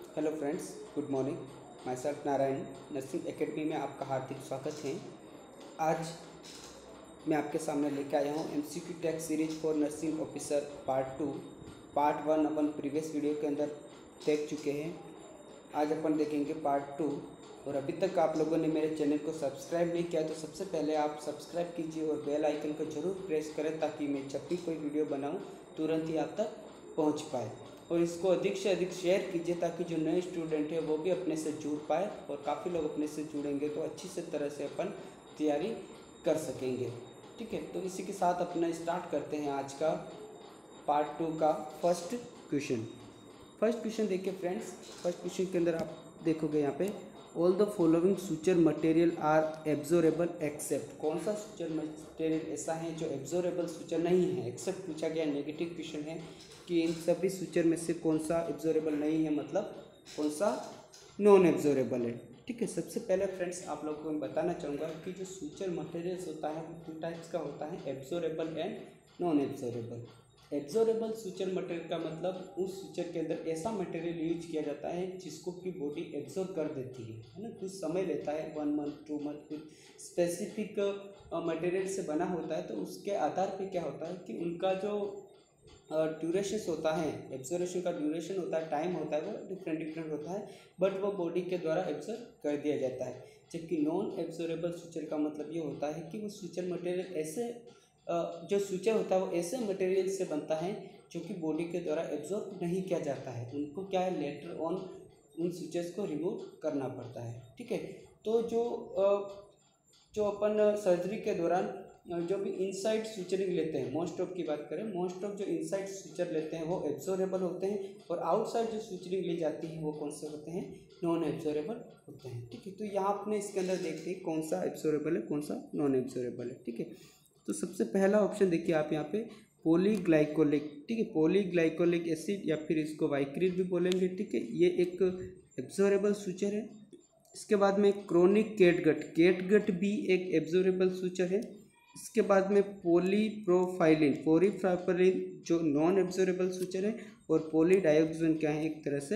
Hello friends, good morning. My self Narayan, nursing academy में आपका हार्दिक स्वागत है। आज मैं आपके सामने लेके आया हूँ MCQ take series for nursing officer part 2। Part 1 upon previous video के अंदर देख चुके हैं। आज अपन देखेंगे पार्ट 2। और अभी तक आप लोगों ने मेरे चैनल को सब्सक्राइब नहीं किया तो सबसे पहले आप सब्सक्राइब कीजिए और बेल आइकन को ज़रूर प्रेस करें ताकि मैं जब भी कोई वीडियो बनाऊँ तुरंत ही आप तक पहुँच पाए। और इसको अधिक से अधिक शेयर कीजिए ताकि जो नए स्टूडेंट है वो भी अपने से जुड़ पाए, और काफ़ी लोग अपने से जुड़ेंगे तो अच्छी से तरह से अपन तैयारी कर सकेंगे। ठीक है, तो इसी के साथ अपना स्टार्ट करते हैं आज का पार्ट 2 का फर्स्ट क्वेश्चन देखिए फ्रेंड्स। फर्स्ट क्वेश्चन के अंदर आप देखोगे यहाँ पे all the following suture material are absorbable except. कौन सा सूचर मटेरियल ऐसा है जो एब्जॉर्बेबल सूचर नहीं है। एक्सेप्ट पूछा गया, नेगेटिव क्वेश्चन है कि इन सभी सूचर में से कौन सा एब्जॉर्बेबल नहीं है, मतलब कौन सा नॉन एब्जॉर्बेबल है। ठीक है, सबसे पहले फ्रेंड्स आप लोगों को मैं बताना चाहूँगा कि जो सूचर मटेरियल्स होता है वो 2 टाइप्स का होता है, absorbable and non absorbable. Absorbable suture material का मतलब उस सूचर के अंदर ऐसा मटेरियल यूज किया जाता है जिसको कि बॉडी एब्जॉर्ब कर देती है ना। कुछ समय लेता है, 1 मंथ 2 मंथ, कुछ स्पेसिफिक मटेरियल से बना होता है। तो उसके आधार पे क्या होता है कि उनका जो ड्यूरेशन होता है, एब्जॉर्बेशन का ड्यूरेशन होता है, टाइम होता है, वो डिफरेंट होता है, बट वो बॉडी के द्वारा एब्जॉर्ब कर दिया जाता है। जबकि नॉन एब्जॉर्बेबल सूचर का मतलब ये होता है कि वो सूचर मटेरियल ऐसे जो सूचर होता है वो ऐसे मटेरियल से बनता है जो कि बॉडी के द्वारा एब्जॉर्ब नहीं किया जाता है। उनको क्या है, लेटर ऑन उन सूचर्स को रिमूव करना पड़ता है। ठीक है, तो जो अपन सर्जरी के दौरान जो भी इनसाइड सूचरिंग लेते हैं, मोस्ट ऑफ की बात करें, मोस्ट ऑफ जो इनसाइड सूचर लेते हैं वो एब्जॉर्बेबल होते हैं, और आउटसाइड जो सूचरिंग ली जाती है वो कौन से होते हैं, नॉन एब्जॉर्बेबल होते हैं। ठीक है, तो यहाँ आपने इसके अंदर देखते हैं कौन सा एब्जॉर्बेबल है, कौन सा नॉन एब्जॉर्बेबल है। ठीक है, तो सबसे पहला ऑप्शन देखिए आप यहाँ पे पॉलीग्लाइकोलिक। ठीक है, पॉलीग्लाइकोलिक एसिड या फिर इसको वाइक्रिल भी बोलेंगे। ठीक है, ये एक एब्जॉर्बेबल सूचर है। इसके बाद में क्रोनिक कैटगट भी एक एब्जॉर्बेबल सूचर है। इसके बाद में पॉलीप्रोफाइलिन जो नॉन एब्जॉर्बेबल सूचर है, और पॉलीडायोक्सिन क्या है, एक तरह से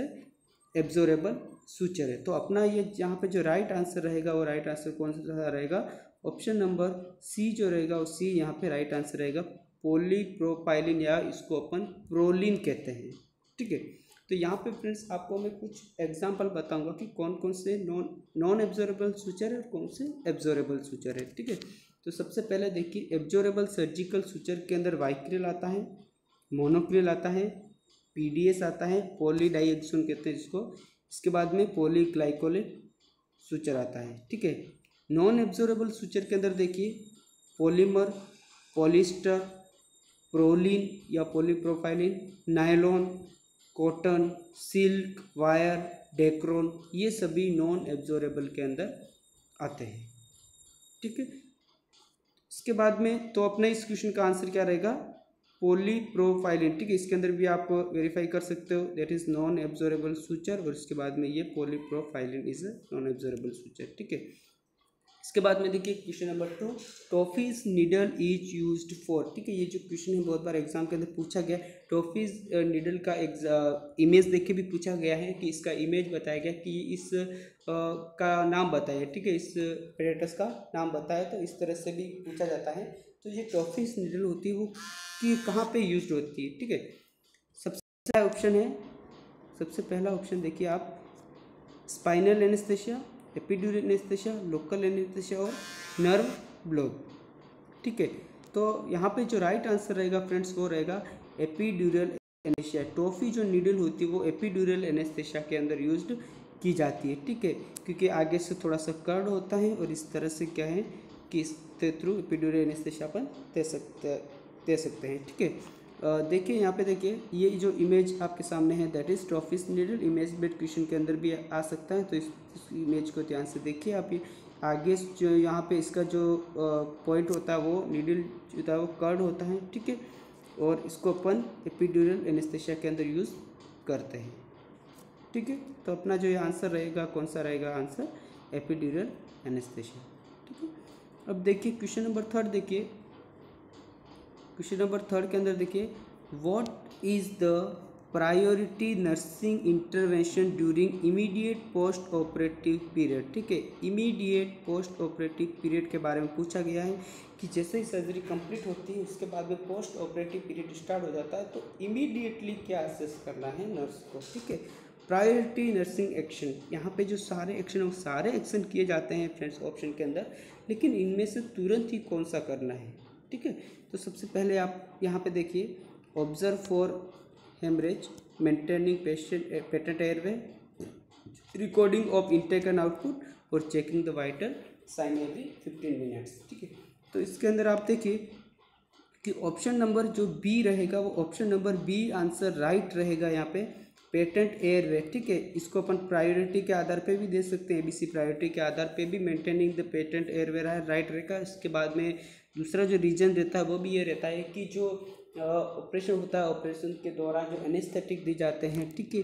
एब्जॉर्बेबल सूचर है। तो अपना ये यहाँ पे जो राइट आंसर रहेगा वो राइट आंसर कौन सा रहेगा, ऑप्शन नंबर सी जो रहेगा वो सी यहाँ पे राइट आंसर रहेगा, पॉलीप्रोपाइलिन, या इसको अपन प्रोलिन कहते हैं। ठीक है, तो यहाँ पे फ्रेंड्स आपको मैं कुछ एग्जांपल बताऊंगा कि कौन कौन से नॉन एब्जॉर्बेबल सूचर है और कौन से एब्जॉर्बेबल सूचर है। ठीक है, तो सबसे पहले देखिए एब्जॉर्बेबल सर्जिकल सूचर के अंदर वाइक्रिल आता है, मोनोक्रिल आता है, पीडीएस आता है, पॉलीडाइएक्सिन कहते हैं जिसको। इसके बाद में पॉलीग्लाइकोलिक सूचर आता है। ठीक है, नॉन एब्जॉर्बेबल सूचर के अंदर देखिए पॉलीमर, पॉलिस्टर, प्रोलिन या polypropylene, nylon, cotton, silk, wire, Dacron, ये सभी नॉन एब्जॉर्बेबल के अंदर आते हैं। ठीक है, इसके बाद में तो अपने इस क्वेश्चन का आंसर क्या रहेगा, पॉलीप्रोपाइलिन। ठीक है, इसके अंदर भी आप वेरीफाई कर सकते हो, that is non absorbable suture, और इसके बाद में ये polypropylene is non absorbable suture. ठीक है, इसके बाद में देखिए question number 2, toffees needle is used for. ठीक है, ये जो क्वेश्चन है बहुत बार एग्जाम के अंदर पूछा गया। टॉफीज नीडल का इमेज देख के भी पूछा गया है कि इसका इमेज बताया गया कि इस का नाम बताइए। ठीक है, इस प्रेडेटस का नाम बताया, तो इस तरह से भी पूछा जाता है। तो ये टॉफीज नीडल होती है वो कि कहाँ पे यूज होती है। ठीक है, सबसे ऑप्शन है, सबसे पहला ऑप्शन देखिए आप, spinal anaesthesia, epidural anaesthesia, local anaesthesia और नर्व ब्लॉक। ठीक है, तो यहाँ पे जो राइट आंसर रहेगा फ्रेंड्स वो रहेगा एपिड्यूरल एनेस्थेशिया। टॉफी जो नीडल होती है वो एपिड्यूरल एनेस्थेशिया के अंदर यूज्ड की जाती है। ठीक है, क्योंकि आगे से थोड़ा सा कर्ड होता है और इस तरह से क्या है कि इसके थ्रू एपिड्यूरल एनेस्थेशिया अपन दे सकते हैं। ठीक है, देखिए यहाँ पे देखिए ये जो इमेज आपके सामने है that is toffees needle. Image based question के अंदर भी आ सकता है, तो इस इमेज को ध्यान से देखिए आप। ये आगे जो यहाँ पे इसका जो पॉइंट होता है वो नीडल जो होता है वो कर्ड होता है। ठीक है, और इसको अपन एपिड्यूरल एनेस्थेशिया के अंदर यूज़ करते हैं। ठीक है, तो अपना जो ये आंसर रहेगा कौन सा रहेगा आंसर, एपिड्यूरल एनेस्थेशिया। ठीक है, अब देखिए क्वेश्चन नंबर 3 देखिए, क्वेश्चन नंबर 3 के अंदर देखिए what is the priority nursing intervention during immediate post operative period. ठीक है, इमीडिएट पोस्ट ऑपरेटिव पीरियड के बारे में पूछा गया है कि जैसे ही सर्जरी कंप्लीट होती है उसके बाद में पोस्ट ऑपरेटिव पीरियड स्टार्ट हो जाता है, तो इमीडिएटली क्या असेस करना है नर्स को। ठीक है, प्रायोरिटी नर्सिंग एक्शन, यहाँ पे जो सारे एक्शन है वो सारे एक्शन किए जाते हैं फ्रेंड्स ऑप्शन के अंदर, लेकिन इनमें से तुरंत ही कौन सा करना है। ठीक है, तो सबसे पहले आप यहाँ पे देखिए, observe for haemorrhage, maintaining patent airway, recording of intake and output और checking the vital sign every 15 minutes. ठीक है, तो इसके अंदर आप देखिए कि ऑप्शन नंबर जो बी रहेगा वो option number B answer right रहेगा यहाँ पे, पेटेंट एयरवे। ठीक है, इसको अपन प्रायोरिटी के आधार पे भी दे सकते हैं, एबीसी प्रायोरिटी के आधार पे भी maintaining the patent airway right रहेगा। इसके बाद में दूसरा जो रीजन रहता है वो भी ये रहता है कि जो ऑपरेशन होता है, ऑपरेशन के दौरान जो एनेस्थेटिक दी जाते हैं, ठीक है,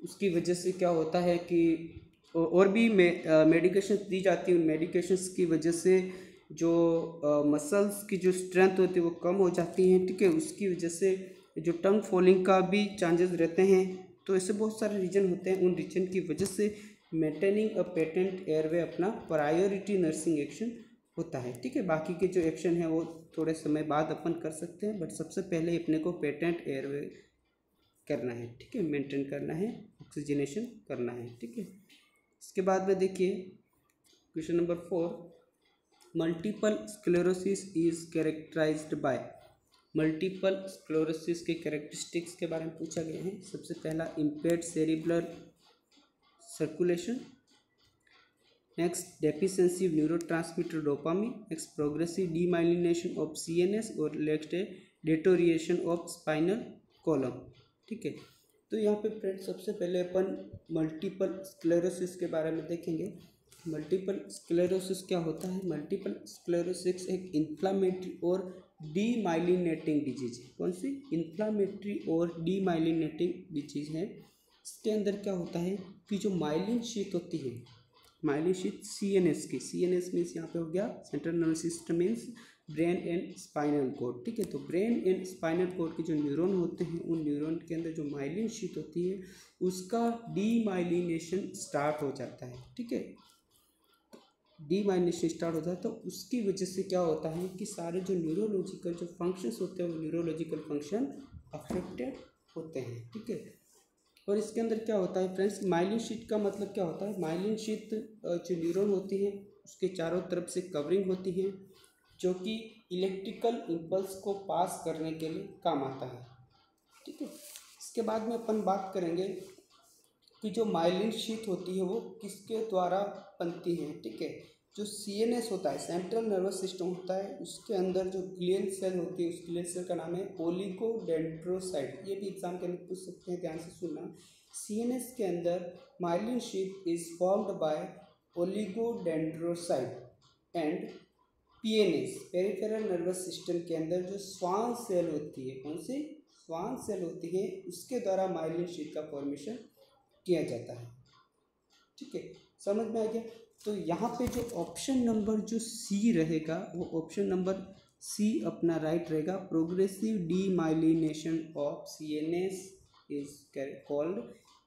उसकी वजह से क्या होता है कि और भी मेडिकेशन दी जाती है, उन मेडिकेशंस की वजह से जो मसल्स की जो स्ट्रेंथ होती है वो कम हो जाती है। ठीक है, उसकी वजह से जो टंग फॉलिंग का भी चांसेस रहते हैं। तो ऐसे बहुत सारे रीजन होते हैं, उन रीजन की वजह से मेंटेनिंग अ पेटेंट एयरवे अपना प्रायोरिटी नर्सिंग एक्शन होता है। ठीक है, बाकी के जो एक्शन है वो थोड़े समय बाद अपन कर सकते हैं, बट सबसे पहले अपने को पेटेंट एयरवे करना है। ठीक है, मेंटेन करना है, ऑक्सीजनेशन करना है। ठीक है, इसके बाद में देखिए question number 4, multiple sclerosis is characterised by. Multiple sclerosis के कैरेक्टरिस्टिक्स के बारे में पूछा गया है। सबसे पहला impaired cerebral circulation, next deficiency of neurotransmitter dopamine, next progressive demyelination of CNS और next deterioration of spinal column. ठीक है, तो यहाँ पे फ्रेंड्स सबसे पहले अपन मल्टीपल स्क्लेरोसिस के बारे में देखेंगे। मल्टीपल स्क्लेरोसिस क्या होता है? मल्टीपल स्क्लेरोसिस एक इन्फ्लामेटरी और डीमाइलिनेटिंग डिजीज है। कौन सी? इन्फ्लामेटरी और डीमाइलिनेटिंग डिजीज है। इसके अंदर क्या होता है कि जो माइलिन शीथ होती है, माइलिन शीथ सीएनएस की, सीएनएस मीन्स यहाँ पे हो गया central nervous system means brain and spinal cord. ठीक है, तो ब्रेन एंड स्पाइनल कॉर्ड के जो न्यूरॉन होते हैं, उन न्यूरॉन के अंदर जो माइलिन शीथ होती है उसका डीमाइलिनेशन स्टार्ट हो जाता है। ठीक है, डीमाइलिनेशन स्टार्ट होता है तो उसकी वजह से क्या होता है कि सारे जो न्यूरोलॉजिकल जो फंक्शंस होते हैं वो न्यूरोलॉजिकल फंक्शन अफेक्टेड होते हैं। ठीक है, और इसके अंदर क्या होता है फ्रेंड्स, माइलिन शीथ का मतलब क्या होता है? माइलिन शीथ जो न्यूरॉन होती है उसके चारों तरफ से कवरिंग होती है जो कि इलेक्ट्रिकल इम्पल्स को पास करने के लिए काम आता है। ठीक है, इसके बाद में अपन बात करेंगे कि जो माइलिन शीथ होती है वो किसके द्वारा बनती है। ठीक है, जो सीएनएस होता है, सेंट्रल नर्वस सिस्टम होता है, उसके अंदर जो ग्लियल सेल होती है उस ग्लियल सेल का नाम है ओलिगोडेंड्रोसाइट। ये भी एग्जाम के अंदर पूछ सकते हैं, ध्यान से सुनना। सीएनएस के अंदर myelin sheath is formed by oligodendrocyte and PNS, peripheral nervous system के अंदर जो स्वान सेल होती है, कौन सी? स्वान सेल होती है, उसके द्वारा माइलिन शीथ का फॉर्मेशन किया जाता है। ठीक है, समझ में आ गया? तो यहाँ पे जो ऑप्शन नंबर जो सी रहेगा वो ऑप्शन नंबर सी अपना राइट रहेगा। Progressive demyelination of CNS is called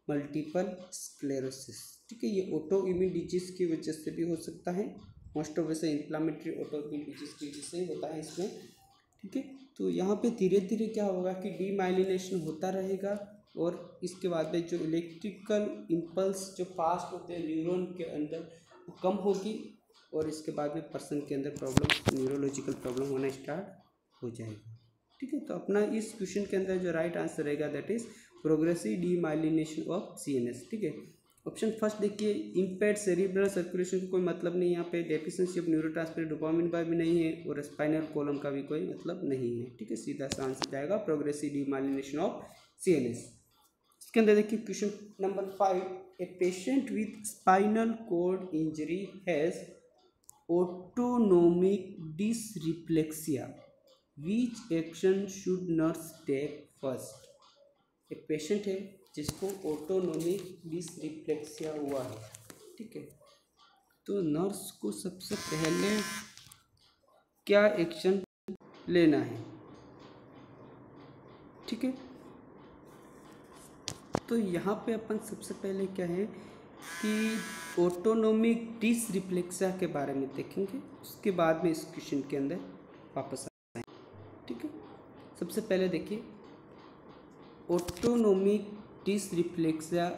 multiple sclerosis. ठीक है, ये ऑटो इम्यून डिजीज की वजह से भी हो सकता है, मोस्ट ऑफ वैसे इन्फ्लामेटरी ऑटो इम्यून डिजीज की वजह से होता है इसमें। ठीक है, तो यहाँ पे धीरे धीरे क्या होगा कि डीमाइलिनेशन होता रहेगा और इसके बाद में जो इलेक्ट्रिकल इम्पल्स जो फास्ट होते हैं न्यूरॉन के अंदर वो कम होगी और इसके बाद में पर्सन के अंदर प्रॉब्लम, न्यूरोलॉजिकल प्रॉब्लम होना स्टार्ट हो जाएगा। ठीक है, तो अपना इस क्वेश्चन के अंदर जो राइट आंसर रहेगा that is progressive demyelination of CNS. ठीक है, ऑप्शन फर्स्ट देखिए, इम्पेयर्ड सेरिब्रल सर्कुलेशन का कोई मतलब नहीं, यहाँ पे डेफिशिएंसी ऑफ न्यूरोट्रांसमीटर डोपामिन का भी नहीं है और स्पाइनल कॉलम का भी कोई मतलब नहीं है। ठीक है, सीधा सा आंसर जाएगा प्रोग्रेसिव डीमाइलिनेशन ऑफ सीएनएस। इसके अंदर देखिए question number 5, a patient with spinal cord injury has autonomic dysreflexia, which action should nurse take first? एक पेशेंट है जिसको ऑटोनोमिक डिसरिफ्लेक्सिया हुआ है। ठीक है, तो नर्स को सबसे पहले क्या एक्शन लेना है? ठीक है, तो यहाँ पे अपन सबसे पहले क्या है कि ऑटोनोमिक डिसरिफ्लेक्सिया के बारे में देखेंगे, उसके बाद में इस क्वेश्चन के अंदर वापस आएंगे। ठीक है, सबसे पहले देखिए autonomic डिसरिफ्लेक्सिया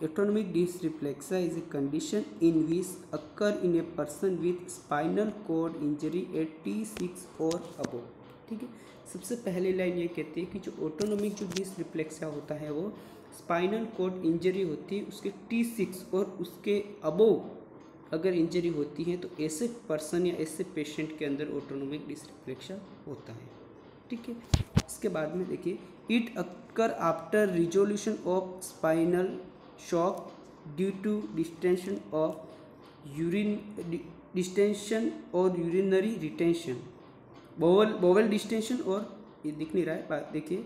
is a condition in which occur in a person with spinal cord injury at T6 or above। ठीक है, सबसे पहली लाइन ये कहती है कि जो ऑटोनोमिक जो डिसरिफ्लेक्सिया होता है वो स्पाइनल कॉर्ड इंजरी होती है उसके T6 और उसके अबोव अगर इंजरी होती है तो ऐसे पर्सन या ऐसे पेशेंट के अंदर ऑटोनोमिक डिसरिफ्लेक्सिया होता है। ठीक है, इसके बाद में देखिए it occur after resolution of spinal shock due to distension और यूरिनरी रिटेंशन, बोवल डिस्टेंशन और ये दिख नहीं रहा है, देखिए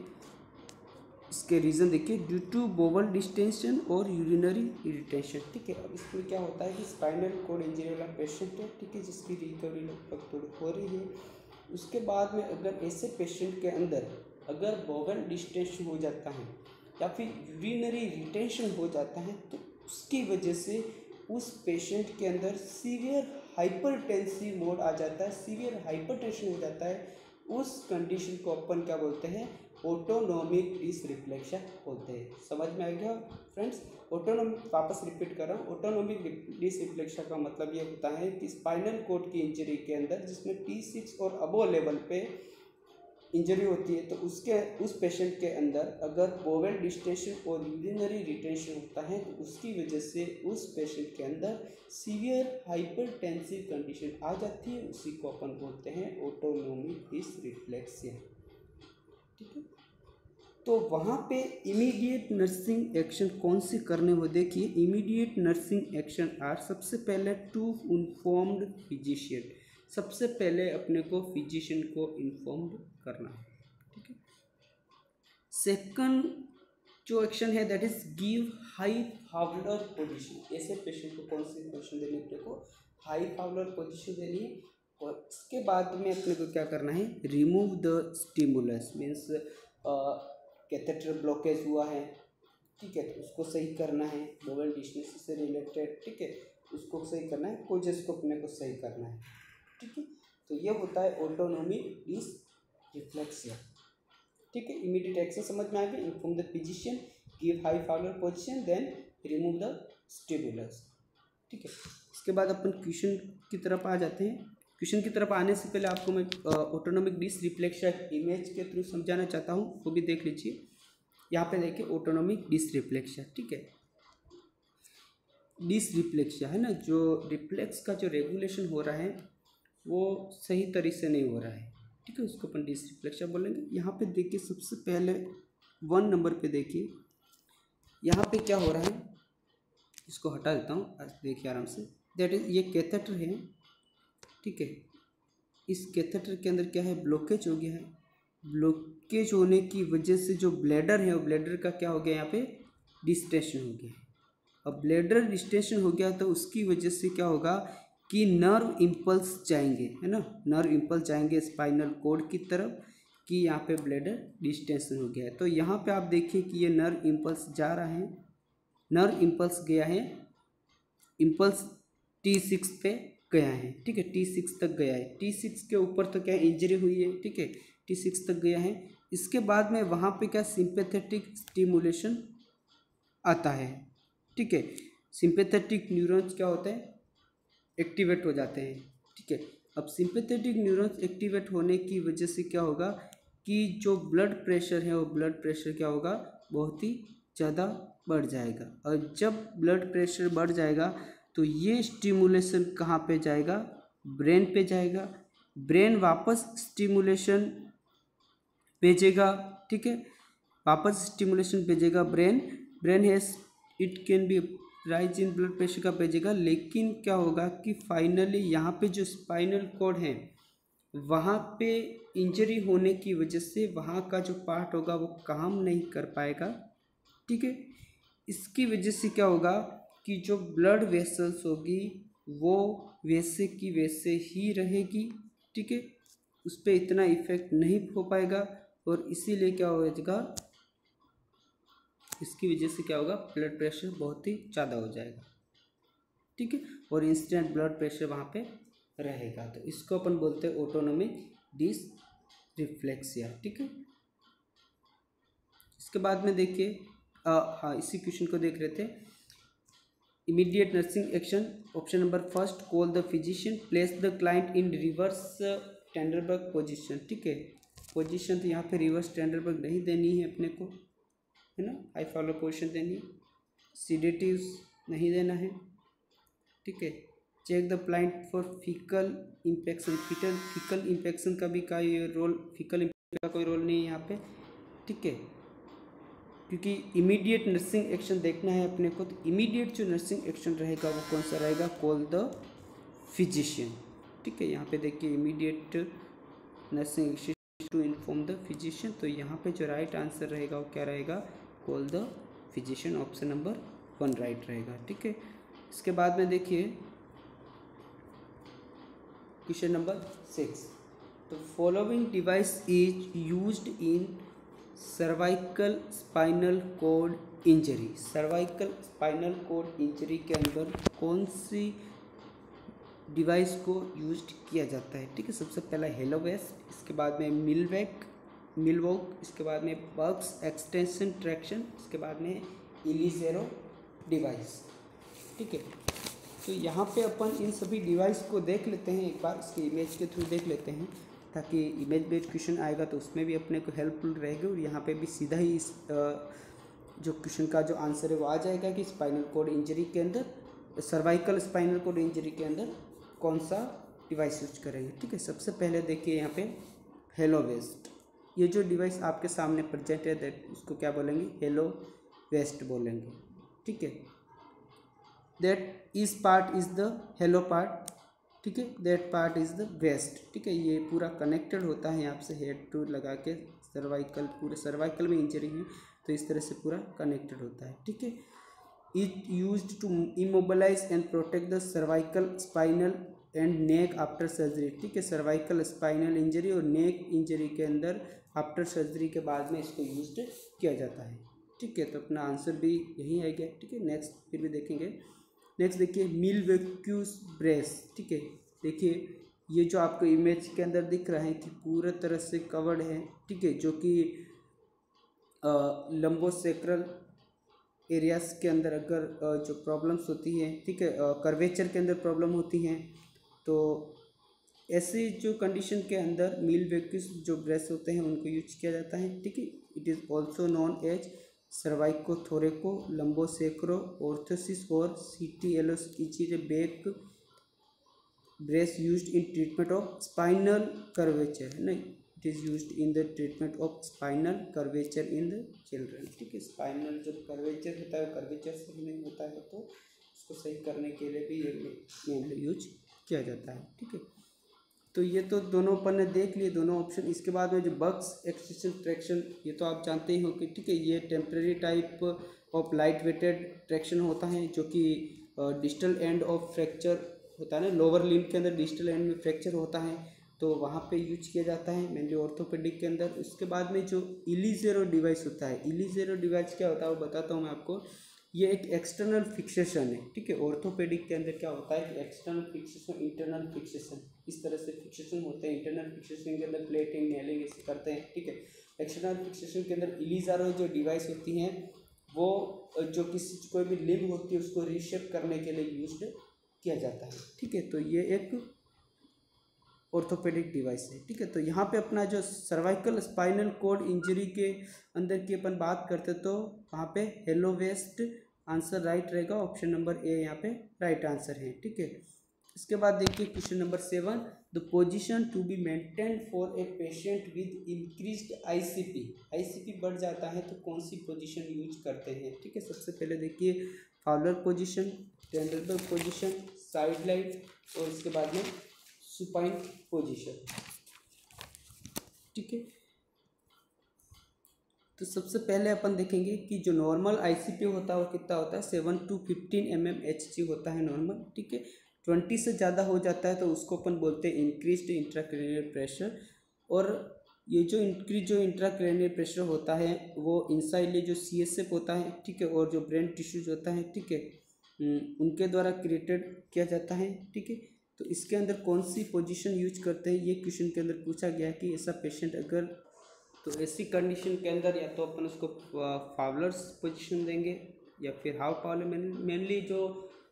इसके रीज़न देखिए ड्यू टू बोवल डिस्टेंशन और यूरिनरी रिटेंशन। ठीक है, अब इसमें क्या होता है कि स्पाइनल कॉर्ड इंजरी वाला पेशेंट है, ठीक है, जिसकी रिकवरी लगभग थोड़ी हो रही है, उसके बाद में अगर ऐसे पेशेंट के अंदर अगर बोवल डिस्टेंशन हो जाता है या फिर यूरिनरी रिटेंशन हो जाता है तो उसकी वजह से उस पेशेंट के अंदर सीवियर हाइपरटेंसिव मोड आ जाता है, सीवियर हाइपरटेंशन हो जाता है। उस कंडीशन को अपन क्या बोलते हैं, ऑटोनोमिक डिसरिफ्लेक्सिया बोलते हैं। समझ में आ गया फ्रेंड्स? ऑटोनोमिक, वापस रिपीट कर रहा हूँ, ऑटोनोमिक डिसरिफ्लेक्सिया का मतलब ये होता है कि स्पाइनल कॉर्ड की इंजरी के अंदर जिसमें T6 और अबो लेवल पे इंजरी होती है तो उस पेशेंट के अंदर अगर बोवल डिस्टेंशन और यूरिनरी रिटेंशन होता है तो उसकी वजह से उस पेशेंट के अंदर सीवियर हाइपरटेंसिव कंडीशन आ जाती है, उसी को अपन बोलते हैं ऑटोनोमिक डिसरिफ्लेक्सिया। ठीक है, तो वहाँ पे इमीडिएट नर्सिंग एक्शन कौन सी करने हो, देखिए इमीडिएट नर्सिंग एक्शन आर, सबसे पहले टू इन्फॉर्म्ड फिजिशियन, सबसे पहले अपने को फिजिशियन को इन्फॉर्म्ड करना है। ठीक है, सेकंड जो एक्शन है that is give high Fowler position, ऐसे पेशेंट को कौन सी पोजीशन देनी है, अपने को हाई फावलर पोजीशन देनी है। और इसके बाद में अपने को क्या करना है, remove the stimulus, means catheter blockage हुआ है, ठीक है, तो उसको सही करना है, बोवल डिस्टेंस से रिलेटेड, ठीक है, उसको सही करना है, कोजेस को अपने को सही करना है। ठीक है, तो ये होता है ऑटोनोमिक डिसरिफ्लेक्सिया। ठीक है, इमीडिएट एक्शन समझ में आ गया, inform the physician, give high Fowler position, then remove the stimulus. ठीक है, इसके बाद अपन क्वेश्चन की तरफ आ जाते हैं। क्वेश्चन की तरफ आने से पहले आपको मैं ऑटोनोमिक डिसरिफ्लेक्सिया इमेज के थ्रू समझाना चाहता हूँ, वो भी देख लीजिए। यहाँ पे देखिए ऑटोनोमिक डिसरिफ्लेक्सिया, ठीक है, डिसरिफ्लेक्सिया है ना, जो रिफ्लेक्स का जो रेगुलेशन हो रहा है वो सही तरीके से नहीं हो रहा है, ठीक है, उसको अपन डिसरिफ्लेक्सिया बोलेंगे। यहाँ पे देखिए सबसे पहले 1 नंबर पे देखिए यहाँ पे क्या हो रहा है, इसको हटा देता हूँ, देखिए आराम से, दैट इज ये कैथेटर है, ठीक है, इस कैथेटर के अंदर क्या है, ब्लॉकेज हो गया है। ब्लॉकेज होने की वजह से जो ब्लैडर है वो ब्लैडर का क्या हो गया, यहाँ पे डिस्टेंशन हो गया है। अब ब्लैडर डिस्टेंशन हो गया तो उसकी वजह से क्या होगा कि नर्व इम्पल्स जाएंगे, है ना, नर्व इम्पल्स जाएंगे स्पाइनल कॉर्ड की तरफ कि यहाँ पे ब्लैडर डिस्टेंशन हो गया है। तो यहाँ पे आप देखिए कि ये नर्व इम्पल्स जा रहा है, नर्व इम्पल्स गया है, इम्पल्स T6 पे गया है, ठीक है, T6 तक गया है, T6 के ऊपर तो क्या इंजरी हुई है, ठीक है, T6 तक गया है। इसके बाद में वहाँ पे क्या सिंपैथेटिक स्टिमुलेशन आता है, ठीक है, सिंपैथेटिक न्यूरॉन्स क्या होते हैं, एक्टिवेट हो जाते हैं, ठीक है। अब सिंपैथेटिक न्यूरॉन्स एक्टिवेट होने की वजह से क्या होगा कि जो ब्लड प्रेशर है वो ब्लड प्रेशर क्या होगा, बहुत ही ज़्यादा बढ़ जाएगा। और जब ब्लड प्रेशर बढ़ जाएगा तो ये स्टिमुलेशन कहाँ पे जाएगा, ब्रेन पे जाएगा, ब्रेन वापस स्टिमुलेशन भेजेगा, ठीक है, वापस स्टिमुलेशन भेजेगा brain has it can B rise in blood pressure का भेजेगा। लेकिन क्या होगा कि फाइनली यहाँ पे जो स्पाइनल कॉर्ड है वहाँ पे इंजरी होने की वजह से वहाँ का जो पार्ट होगा वो काम नहीं कर पाएगा, ठीक है। इसकी वजह से क्या होगा कि जो ब्लड वेसल्स होगी वो वैसे की वैसे ही रहेगी, ठीक है, उस पर इतना इफेक्ट नहीं हो पाएगा और इसीलिए क्या हो जाएगा, इसकी वजह से क्या होगा, ब्लड प्रेशर बहुत ही ज़्यादा हो जाएगा, ठीक है, और इंस्टेंट ब्लड प्रेशर वहाँ पे रहेगा। तो इसको अपन बोलते हैं ऑटोनोमिक डिसरिफ्लेक्सिया, ठीक है। इसके बाद में देखिए हाँ, इसी क्वेश्चन को देख रहे थे। Immediate nursing action, option number first, call the physician, place the client in reverse Trendelenburg position, ठीक है। पोजीशन तो यहाँ पे रिवर्स टेंडरबर्ग नहीं देनी है अपने को, है ना, हाई फॉलो पोजीशन देनी है, सीडेटिव्स नहीं देना है, ठीक है। Check the client for faecal infection, faecal infection का भी कोई रोल, फीकल इन्फेक्शन का कोई रोल नहीं है यहाँ पे, ठीक है, क्योंकि इमीडिएट नर्सिंग एक्शन देखना है अपने को। तो इमीडिएट जो नर्सिंग एक्शन रहेगा वो कौन सा रहेगा, कॉल द फिजिशियन, ठीक है। यहाँ पे देखिए immediate nursing action to inform the physician, तो यहाँ पे जो राइट आंसर रहेगा वो क्या रहेगा, call the physician, option number 1 right रहेगा, ठीक है। इसके बाद में देखिए क्वेश्चन नंबर 6, तो following device is used in cervical spinal cord injury, cervical spinal cord injury के अंदर कौन सी डिवाइस को यूज्ड किया जाता है, ठीक है। सबसे पहला हेलोवेस्ट, इसके बाद में मिलवॉक, इसके बाद में बग्स एक्सटेंशन ट्रैक्शन, इसके बाद में इलीजेरो डिवाइस, ठीक है। तो यहाँ पे अपन इन सभी डिवाइस को देख लेते हैं एक बार, इसकी इमेज के थ्रू देख लेते हैं, ताकि इमेज बेस्ड क्वेश्चन आएगा तो उसमें भी अपने को हेल्पफुल रहेगी, और यहाँ पे भी सीधा ही इस जो क्वेश्चन का जो आंसर है वो आ जाएगा कि स्पाइनल कॉर्ड इंजरी के अंदर, सर्वाइकल स्पाइनल कॉर्ड इंजरी के अंदर कौन सा डिवाइस यूज करेंगे, ठीक है। सबसे पहले देखिए यहाँ पे हेलोवेस्ट, ये जो डिवाइस आपके सामने प्रेजेंट है दैट, उसको क्या बोलेंगे, हेलोवेस्ट बोलेंगे, ठीक है। That is part is the halo part, ठीक है, that part is the vest, ठीक है। ये पूरा कनेक्टेड होता है यहाँ से हेड टू लगा के, सर्वाइकल, पूरे सर्वाइकल में इंजरी है तो इस तरह से पूरा कनेक्टेड होता है, ठीक है। It used to immobilise and protect the cervical spinal and neck after surgery, ठीक है। सर्वाइकल स्पाइनल इंजरी और नेक इंजरी के अंदर आफ्टर सर्जरी के बाद में इसको यूज किया जाता है, ठीक है। तो अपना आंसर भी यही है क्या, ठीक है। नेक्स्ट फिर भी देखेंगे। नेक्स्ट देखिए मिलवेक्यूस ब्रेस, ठीक है। देखिए ये जो आपको इमेज के अंदर दिख रहा है कि पूरे तरह से कवर्ड है, ठीक है, जो कि लंबोसेक्रल एरियाज के अंदर अगर जो प्रॉब्लम्स होती हैं, ठीक है, कर्वेचर के अंदर प्रॉब्लम होती हैं, तो ऐसी जो कंडीशन के अंदर मिलवेक्यूस जो ब्रेस होते हैं उनको यूज किया जाता है, ठीक है। It is also known as cervicothoracolumbosacral orthosis और CTLO back brace used in treatment of spinal curvature, नहीं, it is used in the treatment of spinal curvature in the children, ठीक है। स्पाइनल जो कर्वेचर होता है curvature से नहीं होता है तो उसको सही करने के लिए भी ये मेनली यूज किया जाता है, ठीक है। तो ये तो दोनों अपन ने देख लिए दोनों ऑप्शन। इसके बाद में जो बग्स एक्सटेंशन ट्रैक्शन, ये तो आप जानते ही हो कि, ठीक है, ये temporary type of light weighted traction होता है जो कि डिस्टल एंड ऑफ फ्रैक्चर होता है ना, लोअर लिम्ब के अंदर डिस्टल एंड में फ्रैक्चर होता है तो वहाँ पे यूज किया जाता है मेनली ऑर्थोपेडिक के अंदर। उसके बाद में जो इलीजेरो डिवाइस होता है, इलीजेरो डिवाइस क्या होता है वो बताता हूँ मैं आपको। ये एक एक्सटर्नल फिक्सेशन है, ठीक है। ऑर्थोपेडिक के अंदर क्या होता है कि एक्सटर्नल फिक्सेशन, इंटरनल फिक्सेशन, इस तरह से फिक्सेशन होते हैं। इंटरनल फिक्सेशन के अंदर प्लेटिंग नेलिंग ऐसे करते हैं, ठीक है। एक्सटर्नल फिक्सेशन के अंदर इलीजेरो जो डिवाइस होती हैं वो जो किसी कोई भी लिम्ब होती है उसको रीशेप करने के लिए यूज किया जाता है, ठीक है। तो ये एक ऑर्थोपेडिक डिवाइस है, ठीक है। तो यहाँ पे अपना जो सर्वाइकल स्पाइनल कॉर्ड इंजरी के अंदर की अपन बात करते तो वहाँ पे हेलोवेस्ट आंसर राइट रहेगा, ऑप्शन नंबर ए यहाँ पे राइट आंसर है, ठीक है। इसके बाद देखिए question number 7, the position to be maintain for a patient with increased ICP बढ़ जाता है तो कौन सी पोजीशन यूज करते हैं, ठीक है। सबसे पहले देखिए Fowler position, Trendelenburg position, side light और इसके बाद में सुपाइन पोजीशन, ठीक है। तो सबसे पहले अपन देखेंगे कि जो नॉर्मल आईसीपी होता है वो कितना होता है, 7 to 15 mmHg होता है नॉर्मल, ठीक है। 20 से ज़्यादा हो जाता है तो उसको अपन बोलते हैं इंक्रीज्ड इंट्राक्रेनियल प्रेशर, और ये जो इंक्रीज जो इंट्राक्रैनियल प्रेशर होता है वो इंसाइडली जो CSF होता है, ठीक है, और जो ब्रेन टिश्यूज होता है, ठीक है, उनके द्वारा क्रिएटेड किया जाता है, ठीक है। तो इसके अंदर कौन सी पोजीशन यूज करते हैं, ये क्वेश्चन के अंदर पूछा गया है कि ऐसा पेशेंट अगर, तो ऐसी कंडीशन के अंदर या तो अपन उसको फावलर्स पोजीशन देंगे या फिर हाफ फावलर, मेनली जो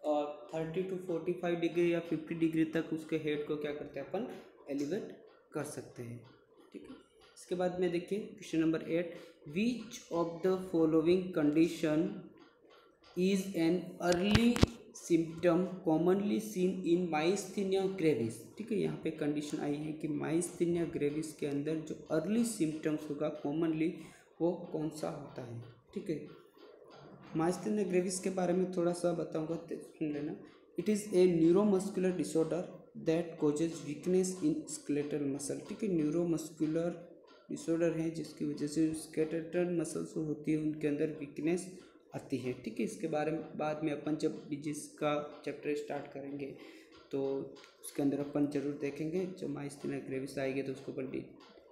30 to 45 डिग्री या 50 डिग्री तक उसके हेड को क्या करते हैं अपन एलिवेट कर सकते हैं, ठीक है। इसके बाद में देखिए question number 8, which of the following condition is an early symptom commonly seen in myasthenia gravis, ठीक है। यहाँ पे कंडीशन आई है कि माइस्थीनिया ग्रेविस के अंदर जो अर्ली सिम्टम्स होगा कॉमनली वो कौन सा होता है, ठीक है। माइस्थीनिया ग्रेविस के बारे में थोड़ा सा बताऊंगा, सुन लेना। It is A neuromuscular disorder that causes weakness in skeletal muscle, ठीक है। न्यूरोमस्कुलर डिसऑर्डर है जिसकी वजह से स्केलेटल मसल्स होती है उनके अंदर वीकनेस आती है, ठीक है। इसके बारे में बाद में अपन जब डिजीज का चैप्टर स्टार्ट करेंगे तो उसके अंदर अपन जरूर देखेंगे, जब माइस्थीनिया ग्रेविस आएगी तो उसको अपन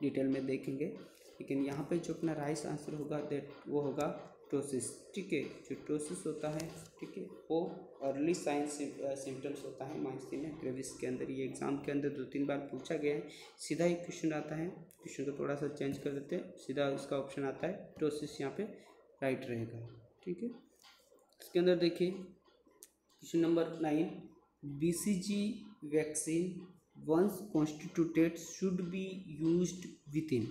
डिटेल में देखेंगे। लेकिन यहाँ पे जो अपना राइट आंसर होगा दैट वो होगा टोसिस, ठीक है। जो टोसिस होता है, ठीक है, वो अर्ली साइन सिम्टम्स होता है माइस्थीनिया ग्रेविस के अंदर। ये एग्जाम के अंदर 2-3 बार पूछा गया है, सीधा ही क्वेश्चन आता है, क्वेश्चन को थोड़ा सा चेंज कर देते हैं, सीधा उसका ऑप्शन आता है टोसिस, यहाँ पे राइट रहेगा, ठीक है। इसके अंदर देखिए question number 9, BCG vaccine once constituted should be used within,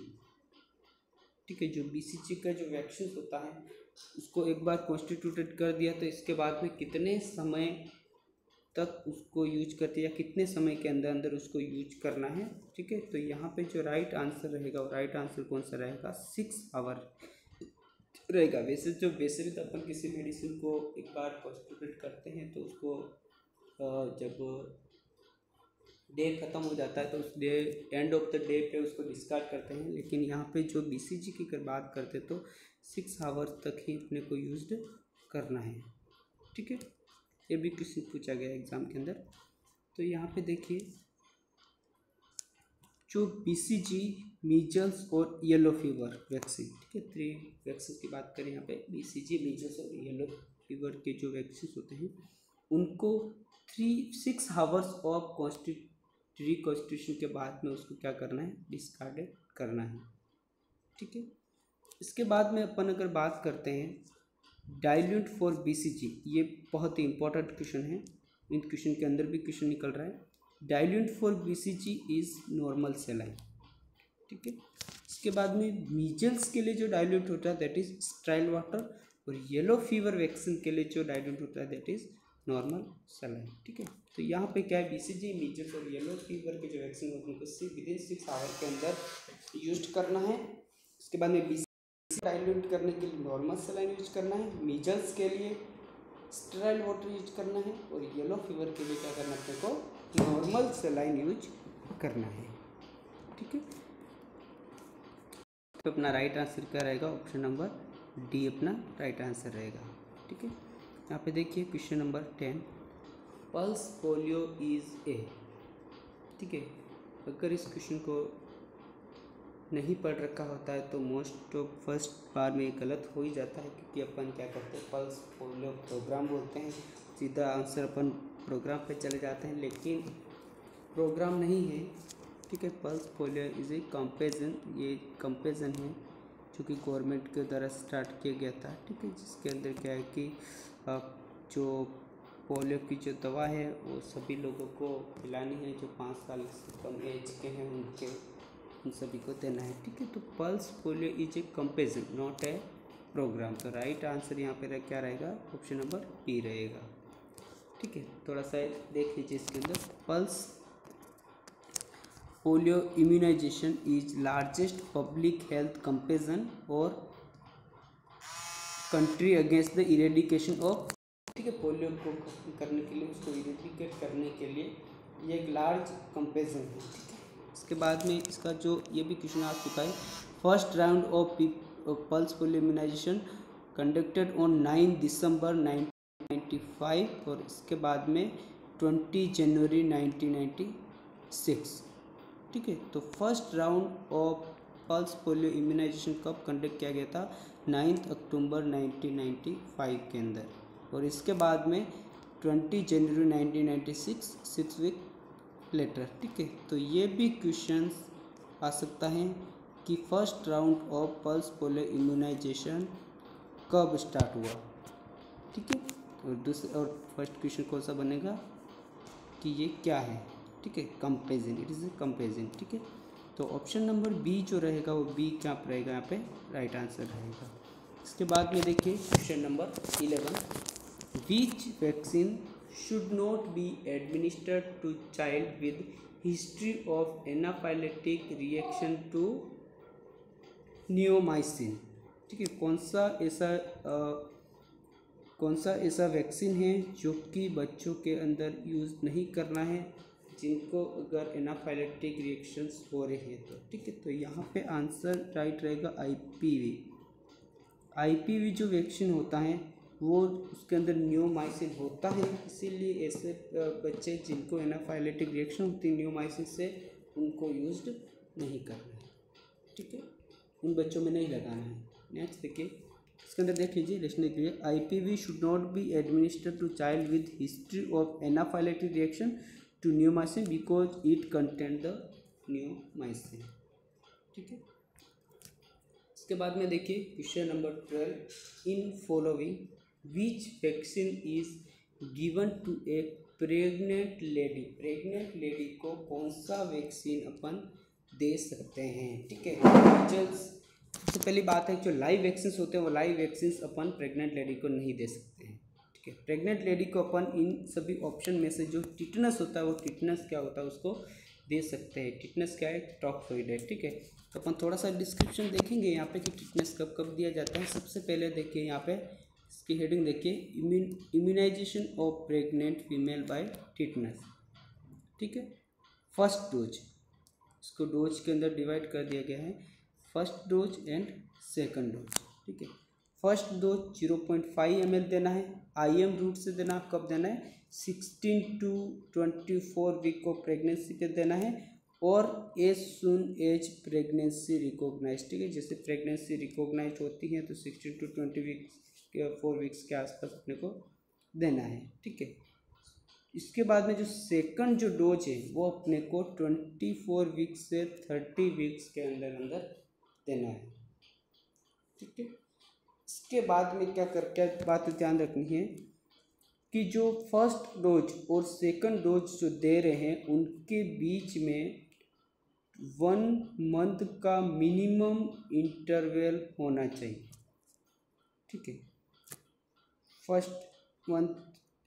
ठीक है। जो BCG का जो वैक्सीन होता है उसको एक बार कॉन्स्टिट्यूटेड कर दिया तो इसके बाद में कितने समय तक उसको यूज करते हैं या कितने समय के अंदर अंदर उसको यूज करना है, ठीक है। तो यहाँ पे जो राइट आंसर रहेगा, राइट आंसर कौन सा रहेगा, 6 आवर रहेगा। वैसे भी तो अपन किसी मेडिसिन को एक बार कॉन्स्टिट्यूट करते हैं तो उसको जब डे ख़त्म हो जाता है तो उस day end of the day पे उसको डिस्कार्ड करते हैं। लेकिन यहाँ पे जो BCG की अगर बात करते तो 6 आवर्स तक ही अपने को यूज्ड करना है, ठीक है। ये भी क्वेश्चन पूछा गया एग्जाम के अंदर। तो यहाँ पे देखिए जो BCG, मीजल्स और येलो फीवर वैक्सीन, ठीक है, 3 वैक्सीन की बात करें यहाँ पे, BCG, मीजल्स और येलो फीवर के जो वैक्सीन होते हैं उनको 6 आवर्स ऑफ रिकॉन्स्टिट्यूशन के बाद में उसको क्या करना है, डिस्कार्डेड करना है, ठीक है। इसके बाद में अपन अगर बात करते हैं डाइल्यूट फॉर BCG, ये बहुत ही इंपॉर्टेंट क्वेश्चन है, इन क्वेश्चन के अंदर भी क्वेश्चन निकल रहा है। Dilute for BCG is normal saline, ठीक है। इसके बाद में मीजल्स के लिए जो डाइल्यूट होता है दैट इज स्टेराइल वाटर, और येलो फीवर वैक्सीन के लिए जो डाइल्यूट होता है दैट इज नॉर्मल सेलाइन, ठीक है। तो यहाँ पे क्या है, BCG, मीजल्स और येलो फीवर के जो वैक्सीन होते हैं उनको विदिन 6 आवर के अंदर यूज करना है। इसके बाद में BCG डाइल्यूट करने के लिए नॉर्मल सेलाइन यूज करना है, मीजल्स के लिए स्टेराइल वाटर यूज करना है, और येलो फीवर के लिए क्या करना है, अपने को नॉर्मल सेलाइन यूज करना है, ठीक है। तो अपना राइट आंसर क्या रहेगा, ऑप्शन नंबर डी अपना राइट आंसर रहेगा, ठीक है। यहाँ पे देखिए question number 10, pulse polio is ए, ठीक है। अगर इस क्वेश्चन को नहीं पढ़ रखा होता है तो मोस्ट ऑफ फर्स्ट बार में गलत हो ही जाता है, क्योंकि अपन क्या करते हैं, पल्स पोलियो प्रोग्राम बोलते हैं, सीधा आंसर अपन प्रोग्राम पे चले जाते हैं, लेकिन प्रोग्राम नहीं है, ठीक है। Pulse polio is a comparison, ये कंपेरिजन है जो कि गवर्नमेंट के द्वारा स्टार्ट किया गया था, ठीक है। जिसके अंदर क्या है कि जो पोलियो की जो दवा है वो सभी लोगों को पिलानी है, जो 5 साल से कम एज के हैं उन सभी को देना है, ठीक है। तो pulse polio is a comparison not a programme. तो राइट आंसर यहाँ पे क्या रहेगा, ऑप्शन नंबर बी रहेगा, ठीक है। थोड़ा सा देख लीजिए इसके अंदर, pulse polio immunisation is largest public health comparison और country against the eradication of, ठीक है। पोलियो को खत्म करने के लिए, उसको इरेडिकेट करने के लिए ये एक लार्ज कंपेरिजन है, ठीक है। इसके बाद में इसका जो ये भी क्वेश्चन आ चुका है, first round of pulse polio immunisation conducted on 9 December 1995 और इसके बाद में 20 जनवरी 1996, ठीक है। तो first round of pulse polio immunisation कब कंडक्ट किया गया था? 9 अक्टूबर 1995 के अंदर। और इसके बाद में 20 जनवरी 1996, 6 वीक लेटर। ठीक है, तो ये भी क्वेश्चन आ सकता है कि first round of pulse polio immunisation कब स्टार्ट हुआ। ठीक है, और फर्स्ट क्वेश्चन कौन सा बनेगा कि ये क्या है? ठीक है, comparison, it is A comparison. ठीक है, तो ऑप्शन नंबर बी जो रहेगा वो बी क्या रहेगा यहाँ पे राइट आंसर रहेगा। इसके बाद में देखिए question number 11, which vaccine should not be administered to child with history of anaphylactic reaction to neomycin. ठीक है, कौन सा ऐसा वैक्सीन है जो कि बच्चों के अंदर यूज़ नहीं करना है जिनको अगर एनाफाइलेटिक रिएक्शंस हो रहे हैं तो। ठीक है, तो यहाँ पे आंसर राइट रहेगा आईपीवी। आईपीवी जो वैक्सीन होता है वो उसके अंदर नियोमाइसिन होता है, इसीलिए ऐसे बच्चे जिनको एनाफाइलेटिक रिएक्शन होती है नियोमाइसिन से उनको यूज्ड नहीं करना है। ठीक है, उन बच्चों में नहीं लगाना है। नेक्स्ट देखिए, इसके अंदर देख लीजिए लिखने के लिए, IPV should not be administered to child with history of anaphylactic reaction to neomycin because it contain the neomycin. ठीक है, इसके बाद में देखिए question number 12, in following which vaccine is given to a pregnant lady. Pregnant lady को कौन सा vaccine अपन दे सकते हैं? ठीक है, सबसे पहली बात है जो लाइव वैक्सीन होते हैं वो लाइव वैक्सीन अपन प्रेग्नेंट लेडी को नहीं दे सकते हैं। ठीक है, प्रेग्नेंट लेडी को अपन इन सभी ऑप्शन में से जो टिटनस होता है वो टिटनस क्या होता है उसको दे सकते हैं। टिटनस क्या है? टॉक्सोइड है। ठीक है, तो अपन थोड़ा सा डिस्क्रिप्शन देखेंगे यहाँ पे कि टिटनस कब कब दिया जाता है। सबसे पहले देखिए यहाँ पे इसकी हेडिंग देखिए, immunisation of pregnant female by tetanus. ठीक है, फर्स्ट डोज, इसको डोज के अंदर डिवाइड कर दिया गया है, first dose and second dose. ठीक है, फर्स्ट डोज 0.5 ml देना है, IM रूट से देना। कब देना है? 16 to 24 वीक ऑफ प्रेगनेंसी पे देना है और as soon as pregnancy recognise. ठीक है, जैसे प्रेगनेंसी रिकॉग्नाइज होती है तो 16 to 24 वीक्स के आसपास अपने को देना है। ठीक है, इसके बाद में जो सेकंड जो डोज है वो अपने को 24 वीक्स से 30 वीक्स के अंदर देना है। ठीक है, इसके बाद में क्या बात ध्यान रखनी है कि जो फर्स्ट डोज और सेकंड डोज जो दे रहे हैं उनके बीच में 1 मंथ का मिनिमम इंटरवल होना चाहिए। ठीक है, फर्स्ट मंथ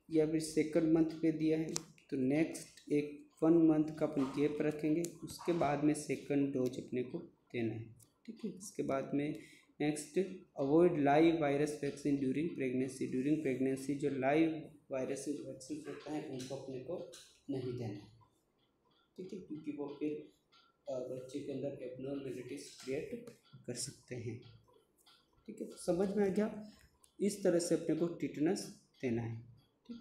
या फिर सेकंड मंथ पे दिया है तो नेक्स्ट एक 1 मंथ का अपन गैप रखेंगे, उसके बाद में सेकंड डोज अपने को देना है। ठीक है, इसके बाद में next, avoid live virus vaccine during pregnancy. During pregnancy जो लाइव वायरस वैक्सीन होता है उनको अपने को नहीं देना। ठीक है, क्योंकि वो फिर बच्चे के अंदर एबनॉर्मेलिटीज क्रिएट कर सकते हैं। ठीक है, समझ में आ गया? इस तरह से अपने को टिटनस देना है। ठीक,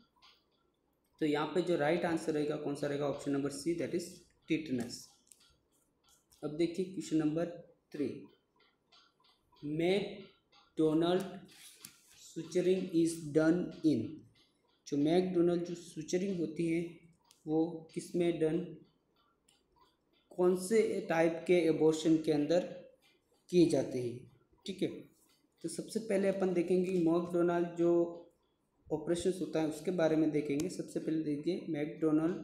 तो यहाँ पे जो राइट आंसर रहेगा कौन सा रहेगा? Option number C, that is tetanus. अब देखिए question number 3, McDonald suturing is done in. जो मैकडोनल्ड जो सुचरिंग होती है वो किस में डन, कौन से टाइप के एबॉर्शन के अंदर किए जाते हैं? ठीक है, तो सबसे पहले अपन देखेंगे मैकडोनल्ड जो ऑपरेशंस होता है उसके बारे में देखेंगे। सबसे पहले देखिए, McDonald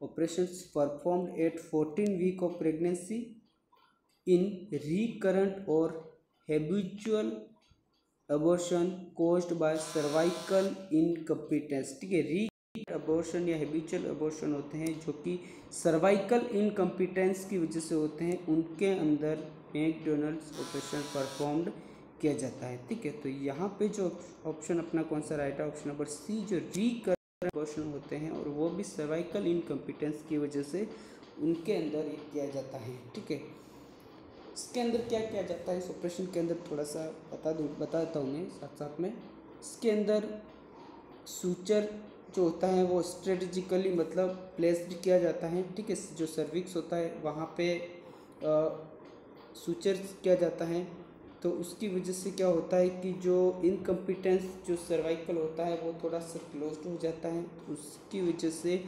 operations performed at 14 week of pregnancy in recurrent और habitual abortion caused by cervical incompetence. ठीक है, अबॉर्शन या हैबिचुअल अबॉर्शन होते हैं जो कि सर्वाइकल इनकम्पिटेंस की वजह से होते हैं, उनके अंदर मैकडोनल्ड्स ऑपरेशन परफॉर्म्ड किया जाता है। ठीक है, तो यहाँ पे जो ऑप्शन अपना कौन सा राइट है? ऑप्शन नंबर सी, जो रिकरेंट अबॉर्शन होते हैं और वो भी सर्वाइकल इनकम्पिटेंस की वजह से उनके अंदर ये किया जाता है। ठीक है, इसके अंदर क्या किया जाता है? इस ऑपरेशन के अंदर थोड़ा सा बता देता हूँ मैं साथ साथ में। इसके अंदर सूचर जो होता है वो स्ट्रेटेजिकली मतलब प्लेस्ड किया जाता है। ठीक है, जो सर्विक्स होता है वहाँ पे सूचर किया जाता है, तो उसकी वजह से क्या होता है कि जो इनकम्पिटेंस जो सर्वाइकल होता है वो थोड़ा सा क्लोज्ड हो जाता है। तो उसकी वजह से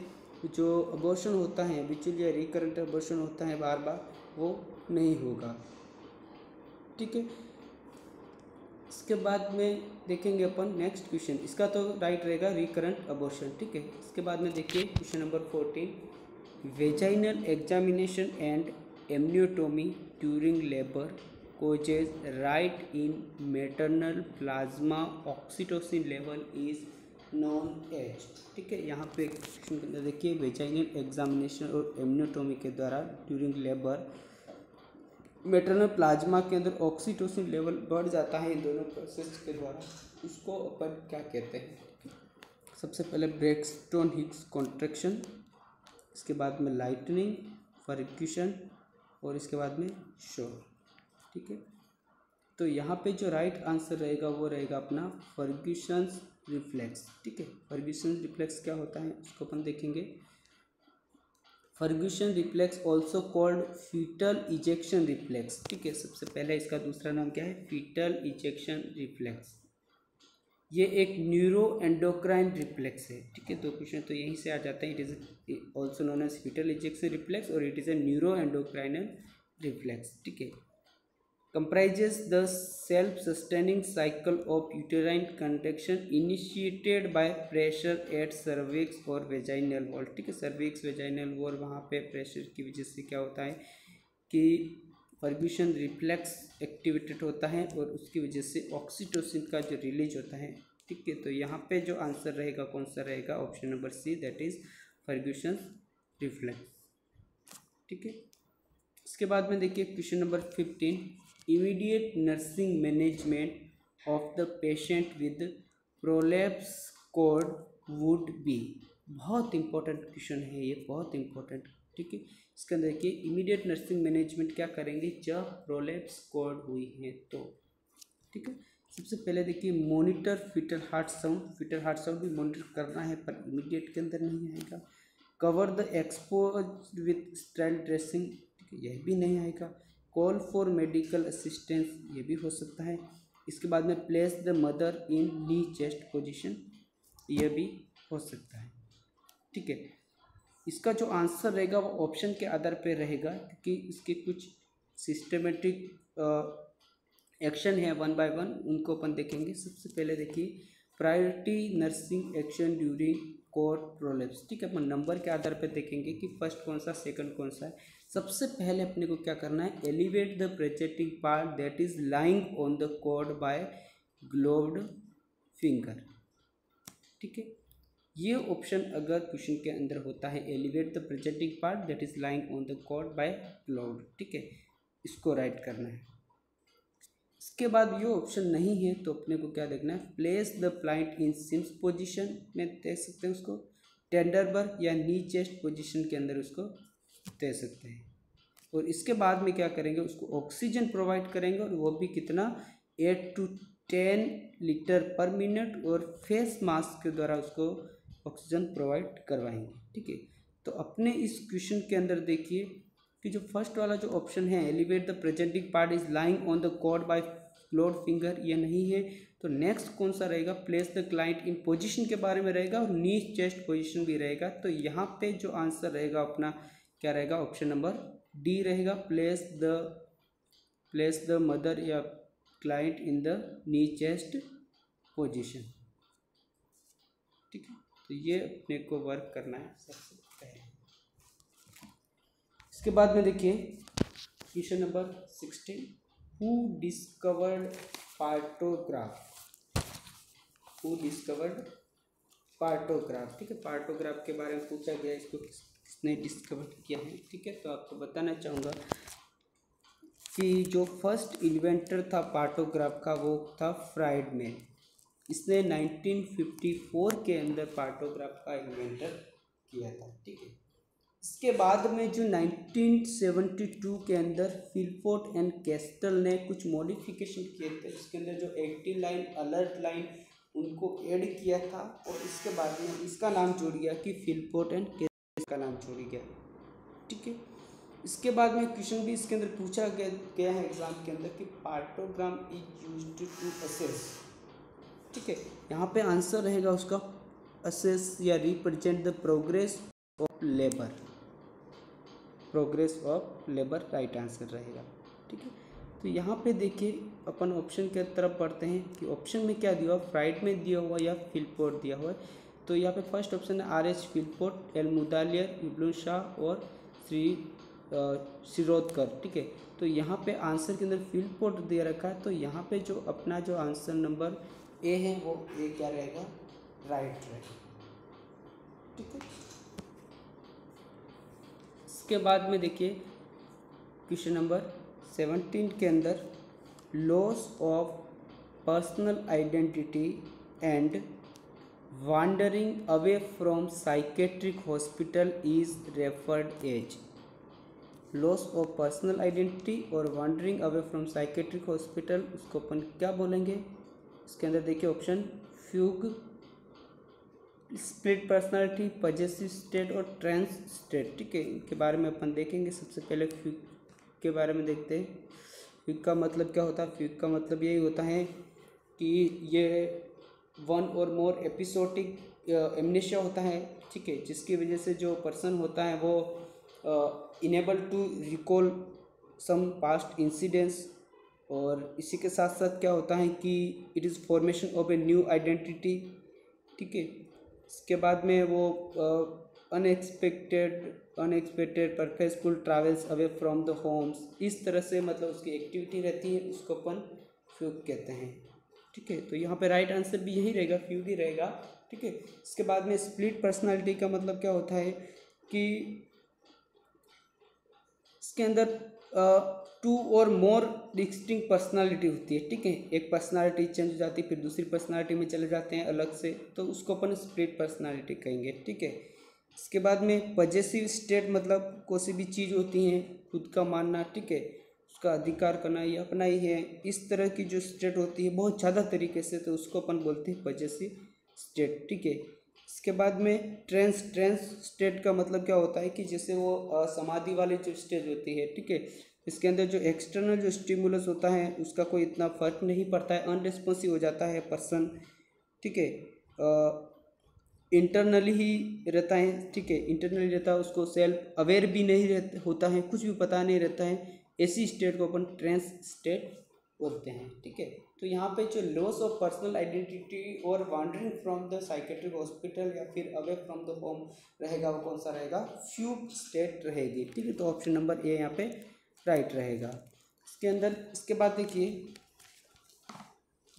जो अबॉर्शन होता है हैबिचुअल या रिकरेंट अबॉर्शन होता है बार बार, वो नहीं होगा। ठीक है, इसके बाद में देखेंगे अपन नेक्स्ट क्वेश्चन। इसका तो राइट रहेगा रिकरेंट अबॉर्शन। ठीक है, इसके बाद में देखिए question number 14, vaginal examination and amniotomy during labour causes rise in maternal plasma oxytocin level is known as। ठीक है, यहाँ पे क्वेश्चन के अंदर देखिए वेजाइनल एग्जामिनेशन और एम्नियोटोमी के द्वारा ड्यूरिंग लेबर मैटरनल प्लाज्मा के अंदर ऑक्सीटोसिन लेवल बढ़ जाता है इन दोनों प्रोसेस के द्वारा। इसको अपन क्या कहते हैं? सबसे पहले ब्रेक्सटोन हिक्स कॉन्ट्रैक्शन, इसके बाद में लाइटनिंग, फर्क्यूशन और इसके बाद में शोर। ठीक है, तो यहाँ पे जो राइट आंसर रहेगा वो रहेगा अपना फर्ग्यूसन्स रिफ्लेक्स। ठीक है, फर्ग्यूसन रिफ्लेक्स क्या होता है उसको अपन देखेंगे। Ferguson reflex also called fetal ejection reflex. ठीक है, सबसे पहले इसका दूसरा नाम क्या है? Fetal ejection reflex. ये एक न्यूरो एंडोक्राइन रिफ्लेक्स है। ठीक है, दो क्वेश्चन तो यहीं से आ जाते हैं। It is also known as foetal ejection reflex और it is a neuro endocrinal reflex. ठीक है, comprises the self-sustaining cycle of uterine contraction initiated by pressure at cervix or vaginal wall। ठीक है, cervix vaginal wall वहाँ पे pressure की वजह से क्या होता है कि फर्ग्यूसन रिफ्लेक्स एक्टिवेटेड होता है और उसकी वजह से ऑक्सीटोसिन का जो रिलीज होता है। ठीक है, तो यहाँ पे जो आंसर रहेगा कौन सा रहेगा? Option number C, that is Ferguson reflex. ठीक है, इसके बाद में देखिए question number 15, immediate nursing management of the patient with prolapse cord would be. बहुत इंपॉर्टेंट क्वेश्चन है ये, बहुत इंपॉर्टेंट। ठीक है, इसके अंदर देखिए इमीडिएट नर्सिंग मैनेजमेंट क्या करेंगे जब प्रोलैप्स कोड हुई है तो। ठीक है, सबसे पहले देखिए monitor fetal heart sound. Fetal heart sound भी मॉनिटर करना है पर इमीडिएट के अंदर नहीं आएगा। Cover the expose with sterile dressing, यह भी नहीं आएगा। कॉल फॉर मेडिकल असिस्टेंस, ये भी हो सकता है। इसके बाद में place the mother in knee chest position, यह भी हो सकता है। ठीक है, इसका जो आंसर रहेगा वो ऑप्शन के आधार पर रहेगा क्योंकि इसके कुछ सिस्टमेटिक एक्शन है वन बाय वन, उनको अपन देखेंगे। सबसे पहले देखिए priority nursing action during code prolapse. ठीक है, अपन नंबर के आधार पर देखेंगे कि फर्स्ट कौन सा सेकंड कौन सा है। सबसे पहले अपने को क्या करना है? Elevate the presenting part that is lying on the cord by gloved finger. ठीक है, ये ऑप्शन अगर क्वेश्चन के अंदर होता है elevate the presenting part that is lying on the cord by gloved. ठीक है, इसको राइट करना है। इसके बाद ये ऑप्शन नहीं है तो अपने को क्या देखना है? Place the plant in Sims position में देख सकते हैं उसको, टेंडरबर्ग या नी चेस्ट पोजीशन के अंदर उसको दे सकते हैं। और इसके बाद में क्या करेंगे? उसको ऑक्सीजन प्रोवाइड करेंगे और वो भी कितना? 8 to 10 लीटर पर मिनट और फेस मास्क के द्वारा उसको ऑक्सीजन प्रोवाइड करवाएंगे। ठीक है, तो अपने इस क्वेश्चन के अंदर देखिए कि जो फर्स्ट वाला जो ऑप्शन है elevate the presenting part is lying on the cord by gloved finger, ये नहीं है। तो नेक्स्ट कौन सा रहेगा? Place the client in position के बारे में रहेगा और नी चेस्ट पोजीशन भी रहेगा। तो यहाँ पे जो आंसर रहेगा अपना क्या रहेगा? ऑप्शन नंबर डी रहेगा, प्लेस द मदर या client in the knee chest position. ठीक है, तो ये अपने को वर्क करना है सबसे पहले। इसके बाद में देखिए question number 16, who discovered partograph? Who discovered partograph? ठीक है, पार्टोग्राफ के बारे में पूछा गया, इसको किसने डिस्कवर किया है? ठीक है, तो आपको बताना चाहूँगा कि जो फर्स्ट इन्वेंटर था पार्टोग्राफ का वो था फ्राइडमैन। इसने 1954 के अंदर पार्टोग्राफ का इन्वेंटर किया था। ठीक है, इसके बाद में जो 1972 के अंदर फिलपोर्ट एंड कैस्टल ने कुछ मॉडिफिकेशन किए थे, उसके अंदर जो एक्टिव लाइन, अलर्ट लाइन उनको ऐड किया था और इसके बाद में इसका नाम जोड़ गया कि फिलपोर्ट एंड कैस्टल का नाम जोड़ गया। ठीक है, इसके बाद में क्वेश्चन भी इसके अंदर पूछा गया है एग्जाम के अंदर कि पार्टोग्राम इज यूज्ड टू असेस, ठीक है। यहाँ पे आंसर रहेगा उसका असेस या represent the progress of labour, progress of labour right answer रहेगा, ठीक है। तो यहाँ पे देखिए अपन ऑप्शन के तरफ बढ़ते हैं कि ऑप्शन में क्या दिया हुआ, फ्राइड में दिया हुआ या फिलपोर्ट दिया हुआ है। तो यहाँ पे फर्स्ट ऑप्शन है R.H. फिलपोर्ट, एल मुदालियर, इब्न शाह और श्री शिरोडकर, ठीक है। तो यहाँ पे आंसर के अंदर फिलपोर्ट दे रखा है, तो यहाँ पे जो अपना जो आंसर नंबर ए है वो ए क्या रहेगा, राइट रहेगा, ठीक है। इसके बाद में देखिए क्वेश्चन नंबर 17 के अंदर loss of personal identity and wandering away from psychiatric hospital is referred as, loss of personal identity और wandering away from psychiatric hospital, उसको अपन क्या बोलेंगे। इसके अंदर देखिए option fugue, split personality, possessive state और ट्रांस स्टेट, ठीक है। इनके बारे में अपन देखेंगे। सबसे पहले फ्यूग के बारे में देखते हैं। फ्यूग का मतलब क्या होता है, फ्यूग का मतलब यही होता है कि ये वन और मोर एपिसोडिक एमनेशिया होता है, ठीक है, जिसकी वजह से जो पर्सन होता है वो enable to recall some past incidents, और इसी के साथ साथ क्या होता है कि it is formation of a new identity, ठीक है। इसके बाद में वो unexpected purposeful travels away from the homes, इस तरह से मतलब उसकी एक्टिविटी रहती है, उसको अपन फ्यूग कहते हैं, ठीक है। तो यहाँ पे राइट आंसर भी यही रहेगा, फ्यूग ही रहेगा, ठीक है। इसके बाद में स्प्लिट पर्सनालिटी का मतलब क्या होता है कि इसके अंदर टू और मोर डिस्टिंक्ट पर्सनालिटी होती है, ठीक है। एक पर्सनालिटी चेंज हो जाती है, फिर दूसरी पर्सनालिटी में चले जाते हैं अलग से, तो उसको अपन स्प्लिट पर्सनालिटी कहेंगे, ठीक है। इसके बाद में पजेसिव स्टेट मतलब कोई सी भी चीज़ होती है खुद का मानना, ठीक है, उसका अधिकार करना, ये अपना ही है, इस तरह की जो स्टेट होती है बहुत ज़्यादा तरीके से, तो उसको अपन बोलते हैं पजेसिव स्टेट, ठीक है। इसके बाद में ट्रांस स्टेट का मतलब क्या होता है कि जैसे वो समाधि वाली जो स्टेज होती है, ठीक है, इसके अंदर जो एक्सटर्नल जो स्टिमुलस होता है उसका कोई इतना फर्क नहीं पड़ता है, अनरिस्पॉन्सिव हो जाता है पर्सन, ठीक है, इंटरनली ही रहता है, ठीक है, इंटरनली रहता है, उसको सेल्फ अवेयर भी नहीं होता है, कुछ भी पता नहीं रहता है, ऐसी स्टेट को अपन ट्रांस स्टेट बोलते हैं, ठीक है। तो यहाँ पे जो लॉस ऑफ पर्सनल आइडेंटिटी और wandering from the psychiatric hospital या फिर अवे फ्रॉम द होम रहेगा, वो कौन सा रहेगा, फ्यूग स्टेट रहेगी, ठीक है। तो ऑप्शन नंबर ए यहाँ पे राइट रहेगा। इसके अंदर इसके बाद देखिए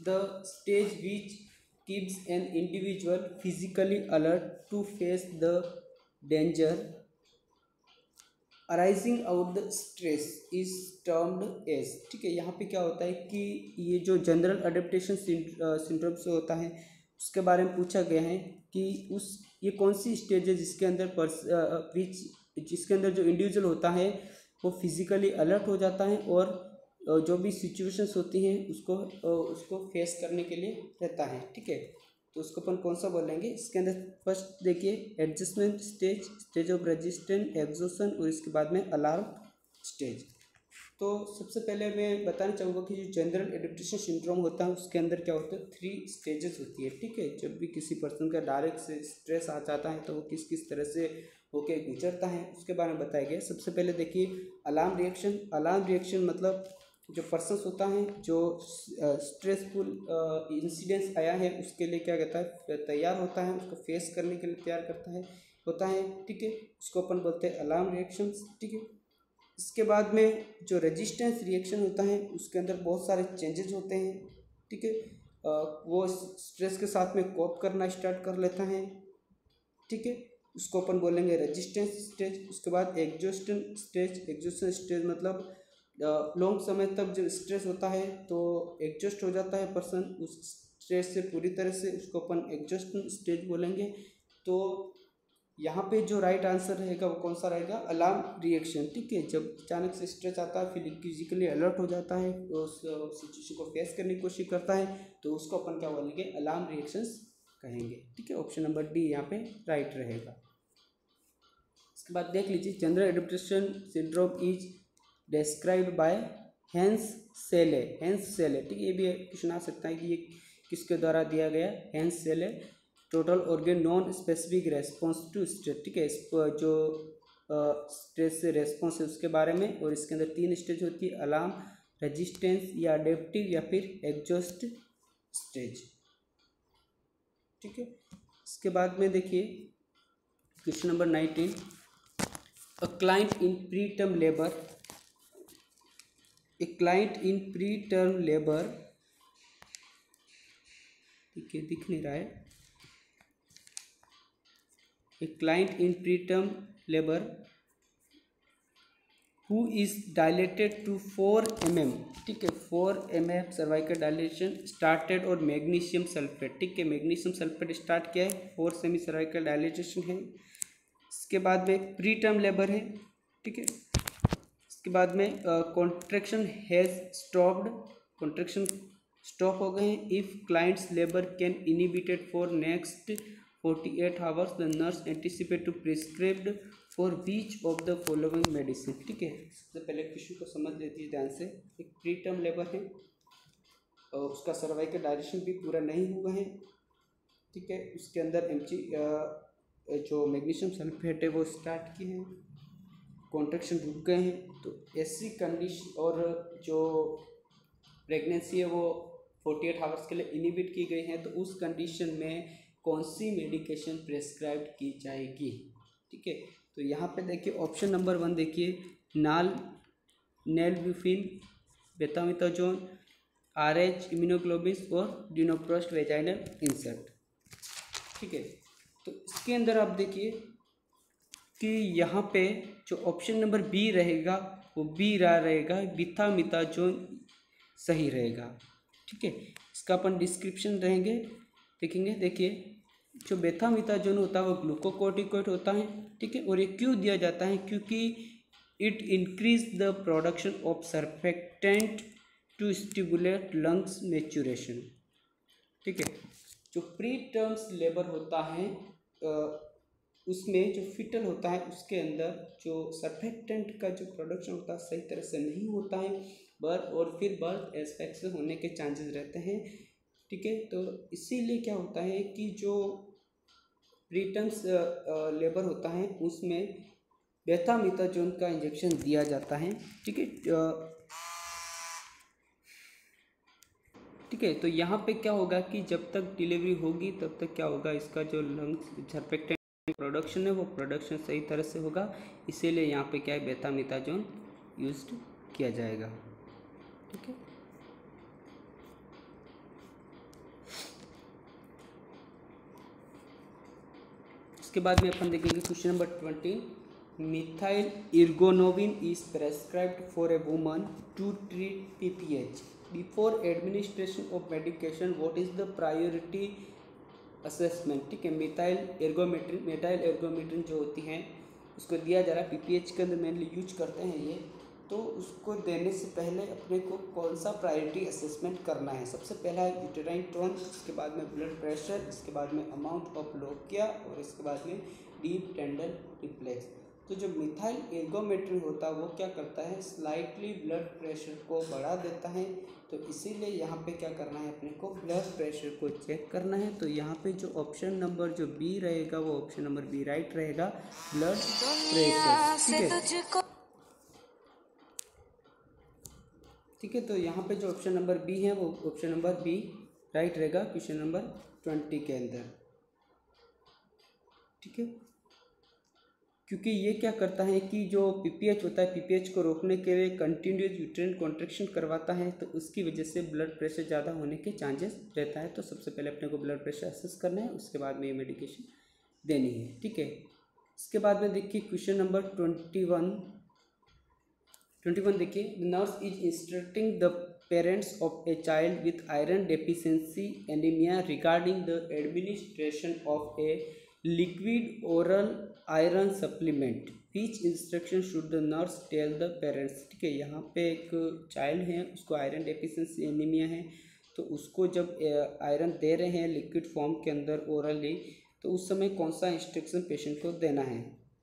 the stage which keeps an individual physically alert to face the danger arising out the stress is termed as, ठीक है। यहाँ पे क्या होता है कि ये जो जनरल अडेप्टेशन सिंड्रोम से होता है उसके बारे में पूछा गया है कि ये कौन सी स्टेज है जिसके अंदर जिसके अंदर जो इंडिविजुअल होता है वो फिजिकली अलर्ट हो जाता है और जो भी सिचुएशंस होती हैं उसको फेस करने के लिए रहता है, ठीक है। तो उसको अपन कौन सा बोलेंगे। इसके अंदर फर्स्ट देखिए adjustment stage, stage of resistance, exhaustion और इसके बाद में अलार्म स्टेज। तो सबसे पहले मैं बताना चाहूँगा कि जो जनरल एडेप्टेशन सिंड्रोम होता है उसके अंदर क्या होता है, 3 स्टेजेस होती है, ठीक है। जब भी किसी पर्सन का डायरेक्ट से स्ट्रेस आ जाता है तो वो किस किस तरह से होके गुजरता है उसके बारे में बताया गया। सबसे पहले देखिए अलार्म रिएक्शन। अलार्म रिएक्शन मतलब जो पर्सन होता है जो स्ट्रेसफुल इंसिडेंट्स आया है उसके लिए क्या कहता है, तैयार होता है, उसको फेस करने के लिए तैयार होता है, ठीक है, उसको अपन बोलते हैं अलार्म रिएक्शंस, ठीक है। इसके बाद में जो रेजिस्टेंस रिएक्शन होता है उसके अंदर बहुत सारे चेंजेस होते हैं, ठीक है, वो स्ट्रेस के साथ में कोप करना स्टार्ट कर लेता है, ठीक है, उसको अपन बोलेंगे रेजिस्टेंस स्टेज। उसके बाद एग्जॉस्टन स्टेज मतलब लॉन्ग समय तक जब स्ट्रेस होता है तो एग्जॉस्ट हो जाता है पर्सन उस स्ट्रेस से पूरी तरह से, उसको अपन एग्जॉस्टन स्टेज बोलेंगे। तो यहाँ पे जो राइट आंसर रहेगा वो कौन सा रहेगा, अलार्म रिएक्शन, ठीक है। जब अचानक से स्ट्रेस आता है फिजिकली अलर्ट हो जाता है, उस सिचुएशन को फेस करने की कोशिश करता है, तो उसको अपन क्या बोलेंगे, अलार्म रिएक्शंस कहेंगे, ठीक है। ऑप्शन नंबर डी यहाँ पे राइट रहेगा। इसके बाद देख लीजिए, general adaptation syndrome is described by Hans Selye. ठीक है, ये भी क्वेश्चन आ सकता है कि ये किसके द्वारा दिया गया, Hans Selye. Total organ non specific response to stress, ठीक है, जो स्ट्रेस से रेस्पॉन्स है उसके बारे में। और इसके अंदर 3 स्टेज होती है, अलार्म, रेजिस्टेंस या अडेप्टिव या फिर एग्जॉस्ट स्टेज। ठीक है, इसके बाद में देखिए question number 19, a client in pre term labour, a client in pre term labour, ठीक है दिख नहीं रहा है, a client in pre term labour who is dilated to 4 mm, ठीक है 4 mm सर्वाइकल डायलेशन स्टार्टेड और मैग्नीशियम सल्फेट, ठीक है मैग्नीशियम सल्फेट स्टार्ट किया है, 4 सेमी सर्वाइकल डायलेटेशन है। इसके बाद में प्री टर्म लेबर है, ठीक है। इसके बाद में contraction has stopped, contraction stop हो गए हैं। If clients labour can inhibited for next 48 hours the nurse anticipate to prescribed for which of the following medicine, ठीक है। सबसे पहले क्वेश्चन को समझ लेती ध्यान से। एक प्री टर्म लेबर है और उसका सर्वाइकल डायलेशन भी पूरा नहीं हुआ है, ठीक है। उसके अंदर जो मैग्नीशियम सल्फेट है वो स्टार्ट किए हैं, कॉन्ट्रैक्शन रुक गए हैं। तो ऐसी कंडीशन और जो प्रेगनेंसी है वो 48 आवर्स के लिए इनिबिट की गई है, तो उस कंडीशन में कौन सी मेडिकेशन प्रेस्क्राइब की जाएगी, ठीक है। तो यहाँ पे देखिए ऑप्शन नंबर 1 देखिए, नेलब्यूफिन, बेटामिथाजोन, RH इम्यूनोग्लोबिन और डिनोप्रोस्ट वेजाइनल इंसर्ट, ठीक है। तो इसके अंदर आप देखिए कि यहाँ पे जो ऑप्शन नंबर बी रहेगा वो बी रहेगा, बेटामिथाजोन सही रहेगा, ठीक है। इसका अपन डिस्क्रिप्शन रहेंगे देखेंगे। देखिए जो बेटामिथाजोन होता है वो ग्लूकोकॉर्टिकॉइड होता है, ठीक है। और ये क्यों दिया जाता है, क्योंकि it increase the production of surfactant to stimulate lungs maturation, ठीक है। जो प्री टर्म्स लेबर होता है उसमें जो फिटल होता है उसके अंदर जो सर्फेक्टेंट का जो प्रोडक्शन होता है सही तरह से नहीं होता है, बर्थ एस्पेक्ट से होने के चांसेस रहते हैं, ठीक है। तो इसीलिए क्या होता है कि जो प्रीटर्म्स लेबर होता है उसमें बेटामिथाजोन का इंजेक्शन दिया जाता है, ठीक है। ठीक है, तो यहाँ पे क्या होगा कि जब तक डिलीवरी होगी तब तक क्या होगा, इसका जो लंग्स सर्फेक्टेंट प्रोडक्शन है वो प्रोडक्शन सही तरह से होगा, इसीलिए यहाँ पे क्या है बेटामिथाजोन यूज्ड किया जाएगा, ठीक है। इसके बाद में अपन देखेंगे question number 20, methyl ergonovine is prescribed for a woman to treat PPH before administration of medication, what is the priority assessment, ठीक है। मिथाइल एर्गोमेट्रिन जो होती हैं उसको दिया जा रहा है, PPH के अंदर मेनली यूज करते हैं ये। तो उसको देने से पहले अपने को कौन सा प्रायोरिटी असेसमेंट करना है, सबसे पहला है यूटेराइन टोन, इसके बाद में ब्लड प्रेशर, इसके बाद में अमाउंट ऑफ लोकिया और इसके बाद में डीप टेंडर रिफ्लेक्स। तो जो मिथाइल एर्गोमेट्रिन होता है वो क्या करता है, स्लाइटली ब्लड प्रेशर को बढ़ा देता है, तो इसीलिए यहाँ पे क्या करना है अपने को, ब्लड प्रेशर को चेक करना है। तो यहाँ पे जो ऑप्शन नंबर जो बी रहेगा वो ऑप्शन नंबर बी राइट रहेगा, ब्लड प्रेशर, ठीक है। तो यहाँ पे जो ऑप्शन नंबर बी है वो ऑप्शन नंबर बी राइट रहेगा क्वेश्चन नंबर 20 के अंदर, ठीक है। क्योंकि ये क्या करता है कि जो PPH होता है, PPH को रोकने के लिए कंटिन्यूस यूट्राइन कॉन्ट्रैक्शन करवाता है, तो उसकी वजह से ब्लड प्रेशर ज़्यादा होने के चांसेस रहता है। तो सबसे पहले अपने को ब्लड प्रेशर असेस करना है, उसके बाद में ये मेडिकेशन देनी है, ठीक है। इसके बाद में देखिए क्वेश्चन नंबर 21 देखिए, nurse is instructing the parents of a child with iron deficiency anaemia regarding the administration of a liquid oral iron supplement, which instruction should the nurse tell the parents, ठीक है। यहाँ पे एक child है उसको iron deficiency anaemia है, तो उसको जब आयरन दे रहे हैं लिक्विड फॉर्म के अंदर ओरली, तो उस समय कौन सा इंस्ट्रक्शन पेशेंट को देना है,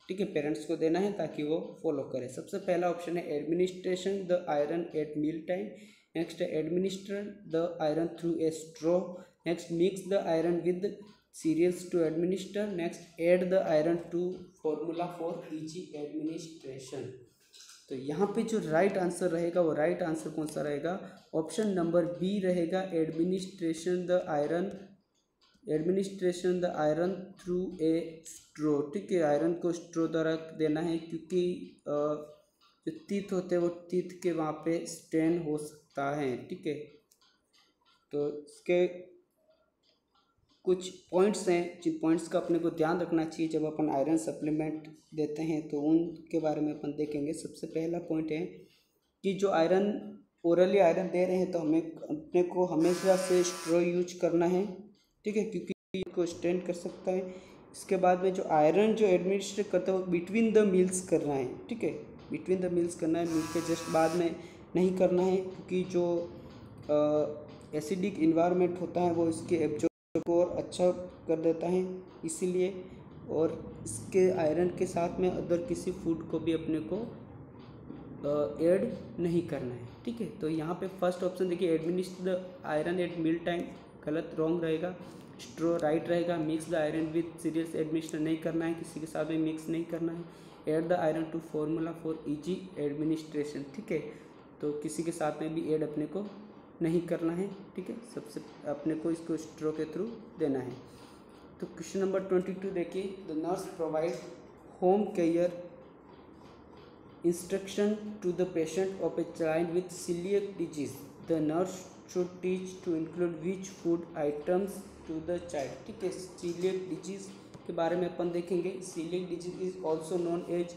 ठीक है, पेरेंट्स को देना है ताकि वो फॉलो करें। सबसे पहला ऑप्शन है administration the iron at meal time, next है administer the iron through a straw, next mix the iron with cereals to administer, next add the iron to formula for easy administration. तो यहाँ पे जो right answer रहेगा वो right answer कौन सा रहेगा, ऑप्शन नंबर बी रहेगा, administration the iron through a straw. ठीक है, आयरन को स्ट्रो द्वारा देना है, क्योंकि जो टीथ होते हैं वो टीथ के वहाँ पे स्ट्रेन हो सकता है। ठीक है, तो इसके कुछ पॉइंट्स हैं जिन पॉइंट्स का अपने को ध्यान रखना चाहिए जब अपन आयरन सप्लीमेंट देते हैं, तो उनके बारे में अपन देखेंगे। सबसे पहला पॉइंट है कि जो आयरन ओरली आयरन दे रहे हैं तो हमें अपने को हमेशा से स्ट्रॉ यूज करना है। ठीक है, क्योंकि इसको स्ट्रेन कर सकता है। इसके बाद में जो आयरन जो एडमिनिस्ट्रेट करता है वो बिटवीन द मील्स करना है। ठीक है, बिटवीन द मील्स करना है, मील के जस्ट बाद में नहीं करना है, क्योंकि जो एसिडिक इन्वायरमेंट होता है वो इसके एब्जॉर्ब को और अच्छा कर देता है, इसीलिए। और इसके आयरन के साथ में अदर किसी फूड को भी अपने को ऐड नहीं करना है। ठीक है, तो यहाँ पे फर्स्ट ऑप्शन देखिए, administer the iron at meal time, गलत, रॉन्ग रहेगा। स्ट्रो राइट रहेगा। Mix the iron with cereals, administer नहीं करना है, किसी के साथ में मिक्स नहीं करना है। Add the iron to formula for easy administration. ठीक है, तो किसी के साथ में भी ऐड अपने को नहीं करना है। ठीक है, सबसे अपने को इसको स्ट्रो के थ्रू देना है। तो क्वेश्चन नंबर 22 देखिए, the nurse provide home care instruction to the patient of a child with coeliac disease, the nurse should teach to include which food items to the child. ठीक है, सीलिएक डिजीज के बारे में अपन देखेंगे। Coeliac disease is also known as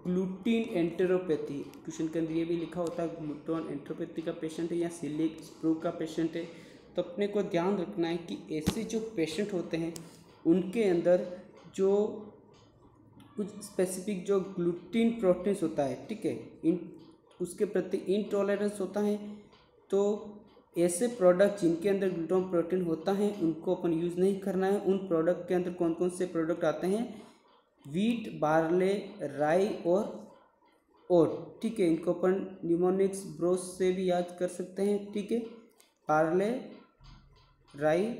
gluten enteropathy. Question के अंदर ये भी लिखा होता है ग्लूटोन एंटेरोपैथी का पेशेंट है या सीलिएक स्प्रू का पेशेंट है। तो अपने को ध्यान रखना है कि ऐसे जो पेशेंट होते हैं उनके अंदर जो कुछ स्पेसिफिक जो ग्लूटीन प्रोटीन्स होता है, ठीक है, उसके प्रति इनटॉलरेंस होता है। तो ऐसे प्रोडक्ट जिनके अंदर ग्लूटोन प्रोटीन होता है उनको अपन यूज़ नहीं करना है। उन प्रोडक्ट के अंदर कौन कौन से प्रोडक्ट आते हैं, वीट, बार्ले, राई और ओट। ठीक है, इनको अपन निमोनिक्स ब्रोस से भी याद कर सकते हैं। ठीक है, बार्ले, राई,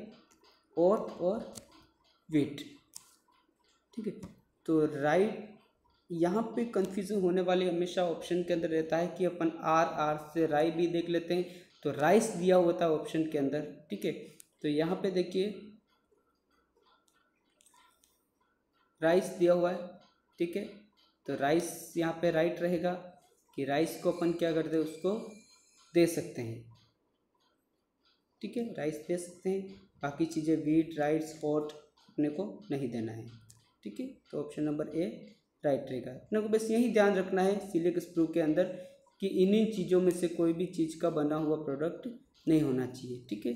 ओट और वीट। ठीक है, तो राई यहाँ पे कंफ्यूजन होने वाली हमेशा ऑप्शन के अंदर रहता है कि अपन आर से राई भी देख लेते हैं, तो राइस दिया होता है ऑप्शन के अंदर। ठीक है, तो यहाँ पे देखिए राइस दिया हुआ है। ठीक है, तो राइस यहाँ पे राइट रहेगा कि राइस को अपन क्या करते हैं, उसको दे सकते हैं। ठीक है, राइस दे सकते हैं, बाकी चीज़ें वीट, राइस, ओट अपने को नहीं देना है। ठीक है, तो ऑप्शन नंबर ए राइट रहेगा। अपने को बस यही ध्यान रखना है सीलिएक स्प्रू के अंदर कि इन चीज़ों में से कोई भी चीज़ का बना हुआ प्रोडक्ट नहीं होना चाहिए। ठीक है,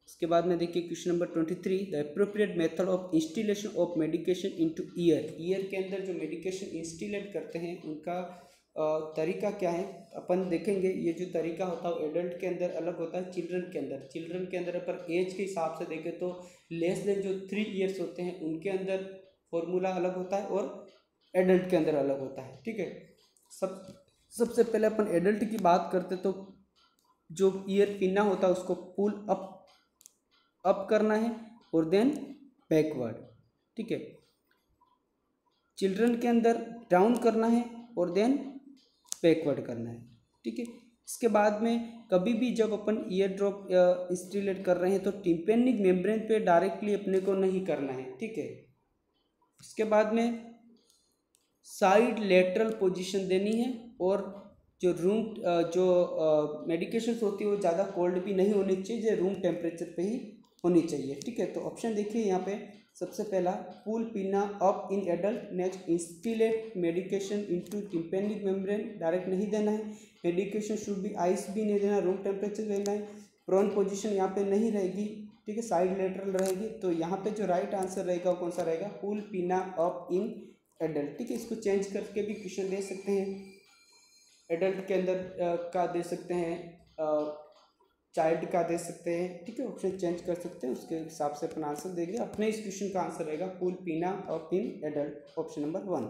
इसके बाद में देखिए question number 23, the appropriate method of instillation of medication into year. Year के अंदर जो मेडिकेशन इंस्टिलेट करते हैं उनका तरीका क्या है अपन देखेंगे। ये जो तरीका होता है वो एडल्ट के अंदर अलग होता है, चिल्ड्रन के अंदर पर एज के हिसाब से देखें तो लेस देन जो 3 ईयर्स होते हैं उनके अंदर फॉर्मूला अलग होता है और एडल्ट के अंदर अलग होता है। ठीक है, सबसे पहले अपन एडल्ट की बात करते तो जो ईयर पिन्ना होता है उसको पुल अप करना है और देन बैकवर्ड। ठीक है, चिल्ड्रन के अंदर डाउन करना है और देन बैकवर्ड करना है। ठीक है, इसके बाद में कभी भी जब अपन ईयर ड्रॉप इंस्टिलेट कर रहे हैं तो टिम्पेनिक मेम्ब्रेन पे डायरेक्टली अपने को नहीं करना है। ठीक है, इसके बाद में साइड लेटरल पोजीशन देनी है और जो मेडिकेशंस होती है वो ज़्यादा कोल्ड भी नहीं होनी चाहिए, जो रूम टेम्परेचर पे ही होनी चाहिए। ठीक है, तो ऑप्शन देखिए यहाँ पे सबसे पहला pull pinna up in adult, next instillate medication into tympanic membrane, direct नहीं देना है। मेडिकेशन शुड बी आइस भी नहीं देना, रूम टेम्परेचर देना है। प्रोन पोजीशन यहाँ पे नहीं रहेगी। ठीक है, साइड लेटरल रहेगी। तो यहाँ पे जो राइट आंसर रहेगा वो कौन सा रहेगा, पुल पिना अप इन एडल्ट। ठीक है, इसको चेंज करके भी क्वेश्चन दे सकते हैं। एडल्ट के अंदर का दे सकते हैं चाइल्ड का दे सकते हैं, ठीक है, ऑप्शन चेंज कर सकते हैं, उसके हिसाब से अपना आंसर देंगे। अपने इस क्वेश्चन का आंसर रहेगा पूल पीना और पिन एडल्ट, ऑप्शन नंबर 1।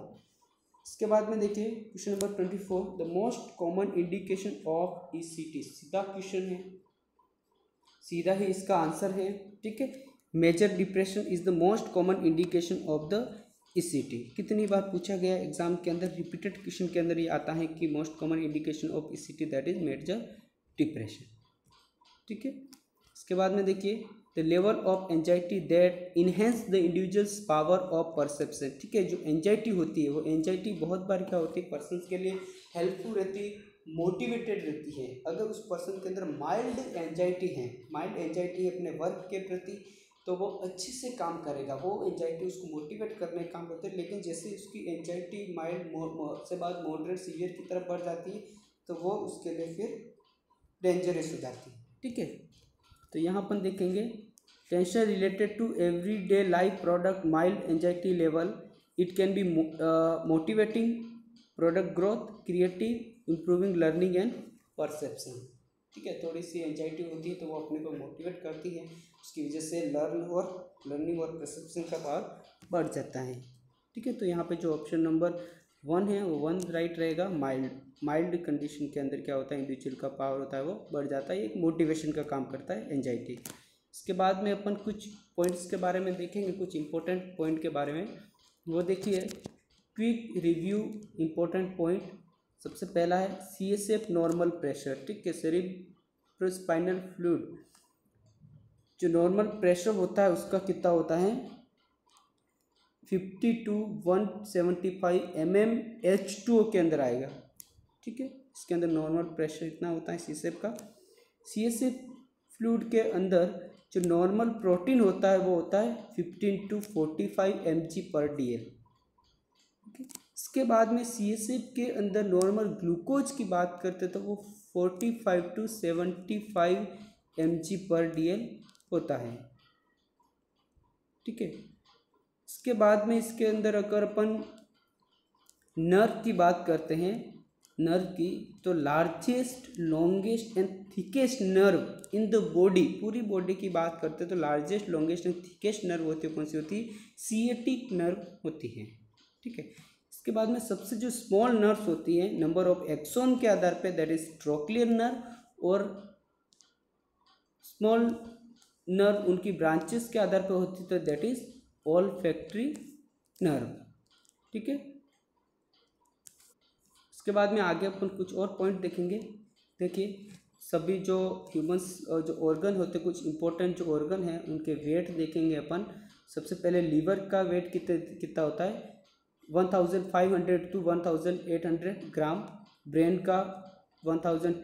इसके बाद में देखिए question number 24, the most common indication of ECT, सीधा क्वेश्चन है, सीधा ही इसका आंसर है, ठीक है। Major depression is the most common indication of the ECT। कितनी बार पूछा गया एग्जाम के अंदर, रिपीटेड क्वेश्चन के अंदर ये आता है कि most common indication of ECT that is major depression, ठीक है। इसके बाद में देखिए the level of anxiety that enhance the individual's power of perception, ठीक है। जो एंजाइटी होती है वो एंजाइटी बहुत बार क्या होती है, पर्सन के लिए हेल्पफुल रहती, मोटिवेटेड रहती है। अगर उस पर्सन के अंदर माइल्ड एंजाइटी है, माइल्ड एंजाइटी है अपने वर्क के प्रति, तो वो अच्छे से काम करेगा, वो एंजाइटी उसको मोटिवेट करने का काम करते हैं। लेकिन जैसे उसकी एंजाइटी माइल्ड से बाद मॉडरेट सीवियर की तरफ बढ़ जाती है, तो वो उसके लिए फिर डेंजरस हो जाती है, ठीक है। तो यहाँ अपन देखेंगे tension related to everyday life product mild anxiety level, it can be motivating product growth, creative, improving learning and perception, ठीक है। थोड़ी सी एंजाइटी होती है तो वो अपने को मोटिवेट करती है, उसकी वजह से लर्निंग और परसेप्शन का पावर बढ़ जाता है, ठीक है। तो यहाँ पे जो ऑप्शन नंबर 1 है वो 1 राइट रहेगा। माइल्ड कंडीशन के अंदर क्या होता है, इंडिविजुअल का पावर होता है वो बढ़ जाता है, एक मोटिवेशन का काम करता है एंजाइटी। इसके बाद में अपन कुछ पॉइंट्स के बारे में देखेंगे, कुछ इंपॉर्टेंट पॉइंट के बारे में। वो देखिए क्विक रिव्यू इंपॉर्टेंट पॉइंट, सबसे पहला है CSF नॉर्मल प्रेशर, ठीक है। सेरिब्रोस्पाइनल फ्लूइड जो नॉर्मल प्रेशर होता है उसका कितना होता है, 50 to 175 mm H2O के अंदर आएगा, ठीक है। इसके अंदर नॉर्मल प्रेशर इतना होता है CSF का। CSF फ्लूइड के अंदर जो नॉर्मल प्रोटीन होता है वो होता है 15 to 45 mg/dl, इसके बाद में CSF के अंदर नॉर्मल ग्लूकोज की बात करते तो वो 45 to 75 mg/dl होता है, ठीक है। इसके बाद में इसके अंदर अगर अपन नर्व की बात करते हैं, नर्व की, तो largest longest and thickest nerve in the body, पूरी बॉडी की बात करते हैं तो largest longest and thickest nerve होती है, कौन सी होती है, सिएटिक नर्व होती है, ठीक है। इसके बाद में सबसे जो स्मॉल नर्व्स होती है नंबर ऑफ एक्सोन के आधार पे दैट इज ट्रोक्लियर नर्व, और स्मॉल नर्व उनकी ब्रांचेस के आधार पे होती है तो दैट इज ऑल्फैक्टरी नर्व, ठीक है। इसके बाद में आगे अपन कुछ और पॉइंट देखेंगे। देखिए सभी जो ह्यूमंस जो ऑर्गन होते हैं, कुछ इंपॉर्टेंट जो ऑर्गन हैं उनके वेट देखेंगे अपन। सबसे पहले लीवर का वेट कितना होता है, 1500 to 1800 ग्राम, ब्रेन का 1200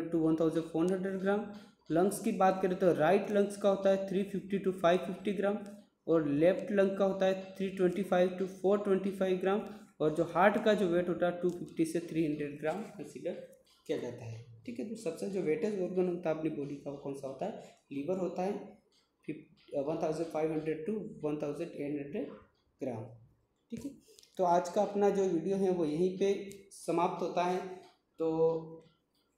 to 1400 ग्राम, लंग्स की बात करें तो राइट लंग्स का होता है 350 to 550 ग्राम, और लेफ्ट लंग का होता है 325 to 425 ग्राम, और जो हार्ट का जो वेट होता है 250 से 300 ग्राम कंसीडर किया जाता है, ठीक है। तो सबसे जो वेटेज ऑर्गन होता है अपनी बॉडी का वो कौन सा होता है, लीवर होता है 1500 to 1800 ग्राम, ठीक है। तो आज का अपना जो वीडियो है वो यहीं पे समाप्त होता है। तो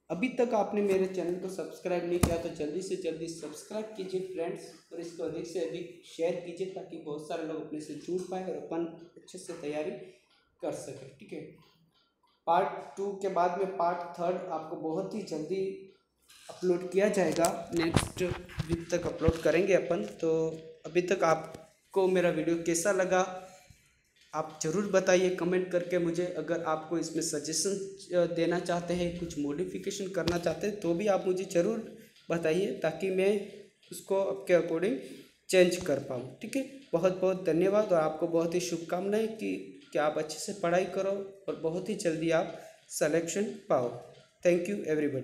अभी तक आपने मेरे चैनल को सब्सक्राइब नहीं किया तो जल्दी से जल्दी सब्सक्राइब कीजिए फ्रेंड्स, और इसको अधिक से अधिक शेयर कीजिए ताकि बहुत सारे लोग अपने से जुड़ पाए और अपन अच्छे से तैयारी कर सकें, ठीक है। पार्ट 2 के बाद में पार्ट 3 आपको बहुत ही जल्दी अपलोड किया जाएगा, नेक्स्ट वीक तक अपलोड करेंगे अपन। तो अभी तक आपको मेरा वीडियो कैसा लगा आप ज़रूर बताइए कमेंट करके मुझे। अगर आपको इसमें सजेशन देना चाहते हैं, कुछ मॉडिफिकेशन करना चाहते हैं तो भी आप मुझे ज़रूर बताइए ताकि मैं उसको आपके अकॉर्डिंग चेंज कर पाऊँ, ठीक है। बहुत बहुत धन्यवाद और आपको बहुत ही शुभकामनाएं कि आप अच्छे से पढ़ाई करो और बहुत ही जल्दी आप सिलेक्शन पाओ। Thank you everybody.